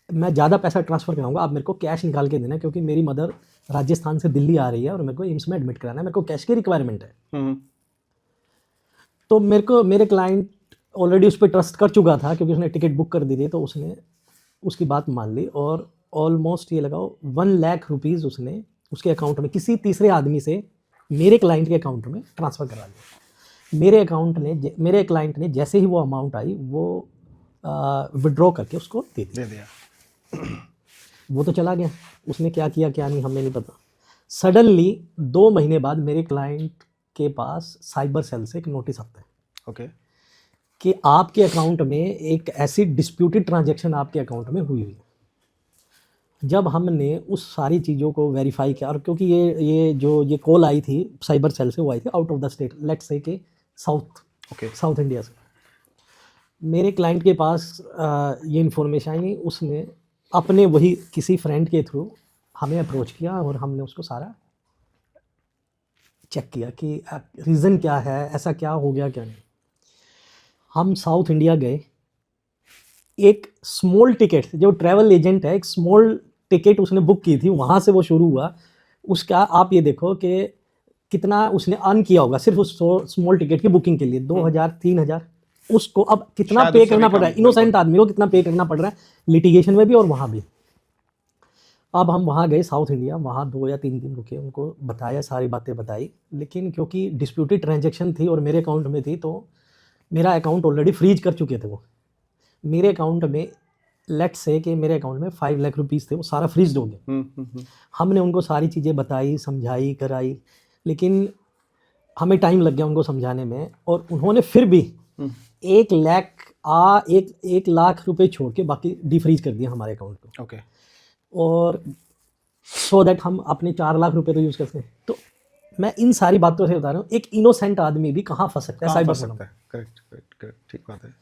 Speaker 2: मैं ज़्यादा पैसा ट्रांसफ़र कराऊंगा, आप मेरे को कैश निकाल के देना, क्योंकि मेरी मदर राजस्थान से दिल्ली आ रही है और मेरे को एम्स में एडमिट कराना है, मेरे को कैश की रिक्वायरमेंट है। तो मेरे क्लाइंट ऑलरेडी उस पर ट्रस्ट कर चुका था, क्योंकि उसने टिकट बुक कर दी थी, तो उसने उसकी बात मान ली, और ऑलमोस्ट ये लगाओ 1 लाख रुपीज़ उसने उसके अकाउंट में किसी तीसरे आदमी से मेरे क्लाइंट के अकाउंट में ट्रांसफ़र करा दिया। मेरे क्लाइंट ने जैसे ही वो अमाउंट आई वो विड्रॉ करके उसको दे दिया।
Speaker 1: दे दिया।
Speaker 2: वो तो चला गया, उसने क्या किया क्या नहीं हमें नहीं पता। सडनली 2 महीने बाद मेरे क्लाइंट के पास साइबर सेल से एक नोटिस आता है
Speaker 1: ओके।
Speaker 2: कि आपके अकाउंट में एक ऐसी डिस्प्यूटेड ट्रांजैक्शन आपके अकाउंट में हुई है। जब हमने उस सारी चीज़ों को वेरीफाई किया, और क्योंकि ये कॉल आई थी साइबर सेल से, वो आई थी out of the state, let's say कि साउथ इंडिया से। मेरे क्लाइंट के पास ये इन्फॉर्मेशन आई नहीं, उसने अपने वही किसी फ्रेंड के थ्रू हमें अप्रोच किया और हमने उसको सारा चेक किया कि रीज़न क्या है, ऐसा क्या हो गया क्या नहीं। हम साउथ इंडिया गए, एक स्मॉल टिकट, जो ट्रैवल एजेंट है, एक स्मॉल टिकट उसने बुक की थी, वहाँ से वो शुरू हुआ। उसका आप ये देखो कि कितना उसने अर्न किया होगा सिर्फ उस स्मॉल टिकट की बुकिंग के लिए, 2,000-3,000। उसको अब कितना
Speaker 1: शायद
Speaker 2: पे
Speaker 1: उससे
Speaker 2: करना
Speaker 1: भी
Speaker 2: पड़ रहा है,
Speaker 1: कम,
Speaker 2: इनोसेंट आदमी को कितना पे करना पड़ रहा है लिटिगेशन में भी और वहाँ भी। अब हम वहाँ गए साउथ इंडिया, वहाँ 2 या 3 दिन रुके, उनको बताया, सारी बातें बताई, लेकिन क्योंकि डिस्प्यूटेड ट्रांजैक्शन थी और मेरे अकाउंट में थी, तो मेरा अकाउंट ऑलरेडी फ्रीज कर चुके थे वो। मेरे अकाउंट में लेट्स से कि मेरे अकाउंट में 5 लाख रुपीस थे, वो सारा फ्रीज हो गया। हमने उनको सारी चीज़ें बताई, समझाई, कराई, लेकिन हमें टाइम लग गया उनको समझाने में, और उन्होंने फिर भी 1 लाख रुपए छोड़ के बाकी डिफ्रीज कर दिया हमारे अकाउंट को।
Speaker 1: ओके।
Speaker 2: और सो दैट हम अपने 4 लाख रुपए तो यूज़ कर सकें। तो मैं इन सारी बातों से बता रहा हूँ, एक इनोसेंट आदमी भी कहाँ फंस सकता है साइबर
Speaker 1: फंस सकता है। करेक्ट करेक्ट करेक्ट, ठीक बात है।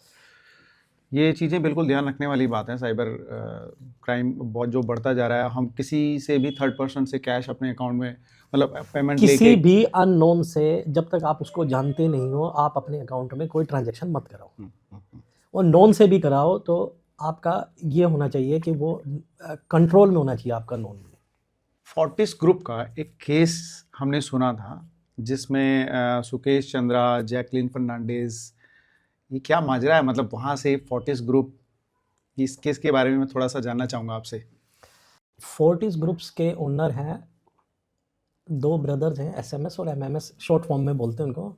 Speaker 1: ये चीज़ें बिल्कुल ध्यान रखने वाली बात है। साइबर क्राइम बहुत जो बढ़ता जा रहा है, हम किसी से भी थर्ड पर्सन से कैश अपने अकाउंट में, मतलब पेमेंट लेके,
Speaker 2: किसी भी अननोन से, जब तक आप उसको जानते नहीं हो, आप अपने अकाउंट में कोई ट्रांजैक्शन मत कराओ। और नॉन से भी कराओ तो आपका ये होना चाहिए कि वो कंट्रोल में होना चाहिए आपका नॉन।
Speaker 1: फोर्टिस ग्रुप का एक केस हमने सुना था जिसमें सुकेश चंद्रा, जैकलिन फर्नांडिस, ये क्या माजरा है, मतलब वहाँ से फोर्टिस ग्रुप, इस केस के बारे में मैं थोड़ा सा जानना चाहूँगा आपसे।
Speaker 2: फोर्टिस ग्रुप्स के ओनर हैं 2 ब्रदर्स हैं, SMS और MMS शॉर्ट फॉर्म में बोलते हैं उनको,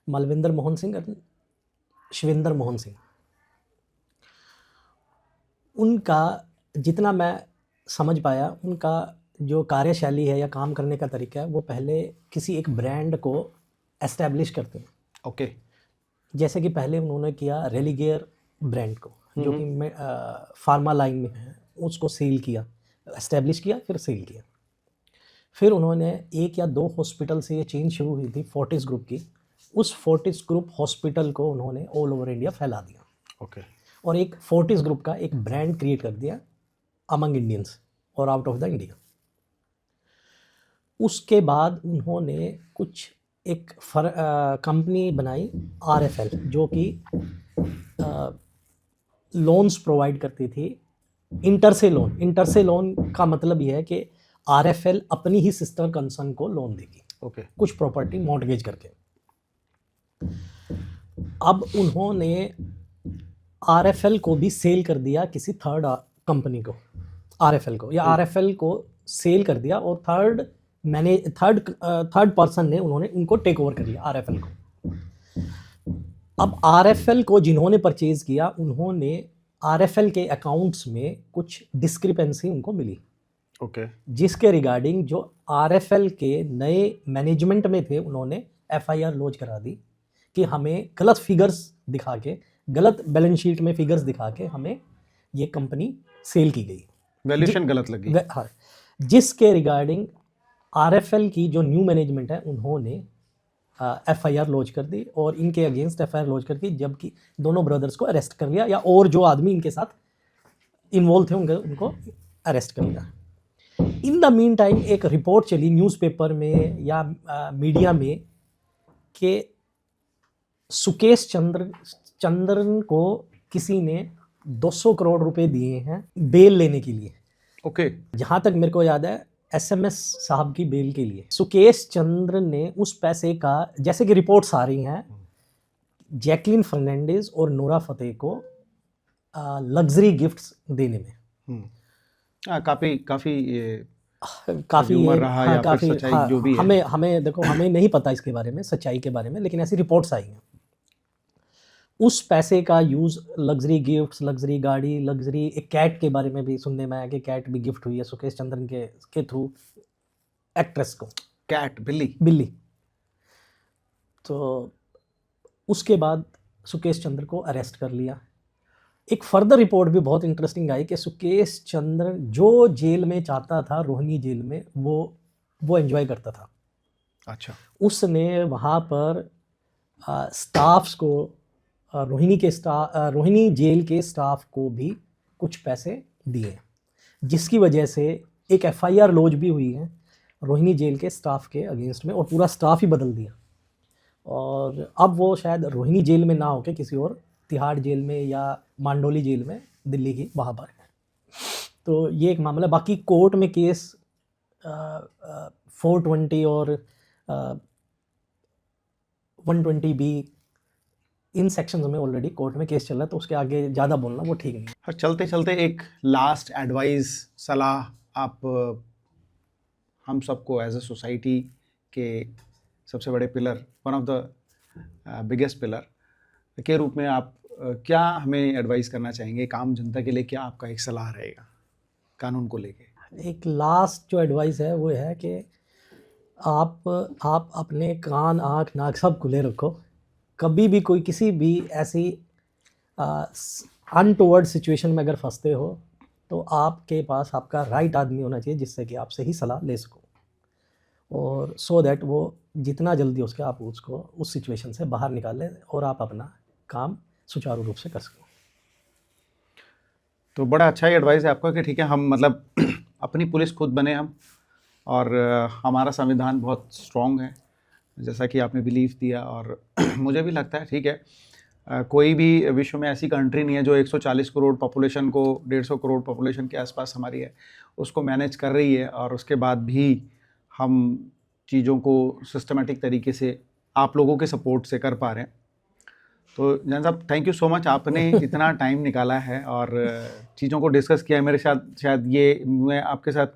Speaker 2: मलविंदर मोहन सिंह और शिविंदर मोहन सिंह। उनका जितना मैं समझ पाया, उनका जो कार्यशैली है या काम करने का तरीका है, वो पहले किसी एक ब्रांड को एस्टैब्लिश करते हैं।
Speaker 1: ओके।
Speaker 2: जैसे कि पहले उन्होंने किया रेलिगेयर ब्रांड को, जो कि फार्मा लाइन में है, उसको सेल किया, एस्टैब्लिश किया, फिर सेल किया। फिर उन्होंने 1 या 2 हॉस्पिटल से ये चेन शुरू हुई थी फोर्टिस ग्रुप की, उस फोर्टिस ग्रुप हॉस्पिटल को उन्होंने ऑल ओवर इंडिया फैला दिया।
Speaker 1: ओके।
Speaker 2: और एक फोर्टिस ग्रुप का एक ब्रांड क्रिएट कर दिया अमंग इंडियंस और आउट ऑफ द इंडिया। उसके बाद उन्होंने कुछ एक कंपनी बनाई RFL, जो कि लोन्स प्रोवाइड करती थी, इंटर से लोन का मतलब यह है कि RFL अपनी ही सिस्टर कंसर्न को लोन देगी,
Speaker 1: ओके।
Speaker 2: कुछ प्रॉपर्टी मॉर्टगेज करके। अब उन्होंने RFL को भी सेल कर दिया किसी थर्ड कंपनी को, RFL को सेल कर दिया, और थर्ड पर्सन ने उनको टेक ओवर कर लिया RFL को। अब RFL को जिन्होंने परचेज किया, उन्होंने RFL के अकाउंट्स में कुछ डिस्क्रिपेंसी उनको मिली,
Speaker 1: ओके।
Speaker 2: जिसके रिगार्डिंग जो RFL के नए मैनेजमेंट में थे, उन्होंने FIR लॉन्च करा दी कि हमें गलत फिगर्स दिखा के, गलत बैलेंस शीट में फिगर्स दिखा के हमें ये कंपनी सेल की गई,
Speaker 1: वैल्यूएशन गलत लगी।
Speaker 2: हाँ, जिसके रिगार्डिंग RFL की जो न्यू मैनेजमेंट है, उन्होंने FIR लॉन्च कर दी और इनके अगेंस्ट FIR लॉन्च कर दी, जबकि दोनों ब्रदर्स को अरेस्ट कर लिया, या और जो आदमी इनके साथ इन्वॉल्व थे उनको अरेस्ट कर लिया। इन द मीन टाइम एक रिपोर्ट चली न्यूज़पेपर में या मीडिया में कि सुकेश चंद्रन को किसी ने 200 करोड़ रुपए दिए हैं बेल लेने के लिए।
Speaker 1: ओके।
Speaker 2: जहाँ तक मेरे को याद है, SMS साहब की बेल के लिए सुकेश चंद्र ने उस पैसे का, जैसे कि रिपोर्ट्स आ रही हैं, जैकलिन फर्नांडिस और नोरा फतेह को लग्जरी गिफ्ट्स देने में।
Speaker 1: काफ़ी ये
Speaker 2: काफ़ी
Speaker 1: ह्यूमर रहा
Speaker 2: हाँ
Speaker 1: या फिर
Speaker 2: काफ़ी
Speaker 1: सच्चाई
Speaker 2: हाँ
Speaker 1: जो भी है?
Speaker 2: हमें देखो हमें नहीं पता इसके बारे में, सच्चाई के बारे में, लेकिन ऐसी रिपोर्ट्स आई हैं। उस पैसे का यूज़ लग्जरी गिफ्ट्स, लग्जरी गाड़ी, लग्जरी एक कैट के बारे में भी सुनने में आया कि कैट भी गिफ्ट हुई है सुकेश चंद्रन के थ्रू एक्ट्रेस को,
Speaker 1: कैट, बिल्ली।
Speaker 2: बिल्ली। तो उसके बाद सुकेश चंद्र को अरेस्ट कर लिया। एक फर्दर रिपोर्ट भी बहुत इंटरेस्टिंग आई कि सुकेश चंद्र जो जेल में चाहता था, रोहिणी जेल में, वो एंजॉय करता था।
Speaker 1: अच्छा।
Speaker 2: उसने वहाँ पर स्टाफ्स को, रोहिणी जेल के स्टाफ को भी कुछ पैसे दिए, जिसकी वजह से एक एफआईआर लॉन्च भी हुई है रोहिणी जेल के स्टाफ के अगेंस्ट में, और पूरा स्टाफ ही बदल दिया। और अब वो शायद रोहिणी जेल में ना होके किसी और तिहाड़ जेल में या मांडोली जेल में, दिल्ली की, वहाँ पर है। तो ये एक मामला। बाकी कोर्ट में केस 420 और 120B इन सेक्शंस में ऑलरेडी कोर्ट में केस चल रहा है, तो उसके आगे ज़्यादा बोलना वो ठीक नहीं है।
Speaker 1: और चलते चलते एक लास्ट एडवाइस, सलाह आप हम सबको एज ए सोसाइटी के सबसे बड़े pillar, one of the biggest pillar के रूप में आप क्या हमें एडवाइस करना चाहेंगे? एक आम जनता के लिए क्या आपका एक सलाह रहेगा कानून को लेके?
Speaker 2: एक लास्ट जो एडवाइस है वो है कि आप अपने कान, आँख, नाक सब खुले रखो। कभी भी कोई किसी भी ऐसी अनटोवर्ड सिचुएशन में अगर फंसते हो तो आपके पास आपका राइट आदमी होना चाहिए जिससे कि आप सही सलाह ले सको, और सो दैट वो जितना जल्दी हो सके आप उसको उस सिचुएशन से बाहर निकालें और आप अपना काम सुचारू रूप से कर सकें।
Speaker 1: तो बड़ा अच्छा ही एडवाइस है आपका कि ठीक है, हम मतलब अपनी पुलिस खुद बने हम, और हमारा संविधान बहुत स्ट्रॉन्ग है जैसा कि आपने बिलीव दिया। और मुझे भी लगता है ठीक है, कोई भी विश्व में ऐसी कंट्री नहीं है जो 140 करोड़ पॉपुलेशन को, 150 करोड़ पॉपुलेशन के आसपास हमारी है, उसको मैनेज कर रही है, और उसके बाद भी हम चीज़ों को सिस्टमेटिक तरीके से आप लोगों के सपोर्ट से कर पा रहे हैं। तो जान साहब, थैंक यू सो मच, आपने इतना टाइम निकाला है और चीज़ों को डिस्कस किया है मेरे साथ। शायद ये मैं आपके साथ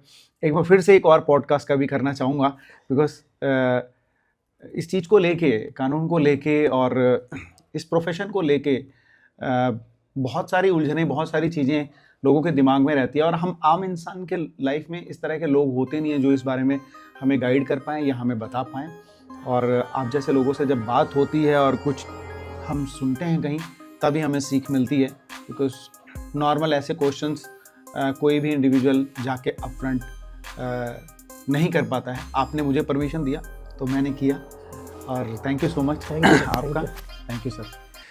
Speaker 1: एक बार फिर से एक और पॉडकास्ट का भी करना चाहूँगा, बिकॉज इस चीज़ को लेके, कानून को लेके और इस प्रोफेशन को लेके बहुत सारी उलझनें, बहुत सारी चीज़ें लोगों के दिमाग में रहती है, और हम आम इंसान के लाइफ में इस तरह के लोग होते नहीं हैं जो इस बारे में हमें गाइड कर पाएँ या हमें बता पाएँ। और आप जैसे लोगों से जब बात होती है और कुछ हम सुनते हैं कहीं, तभी हमें सीख मिलती है, बिकॉज नॉर्मल ऐसे क्वेश्चंस कोई भी इंडिविजुअल जाके अपफ्रंट नहीं कर पाता है। आपने मुझे परमिशन दिया तो मैंने किया, और थैंक यू सो मच आपका। Thank you sir.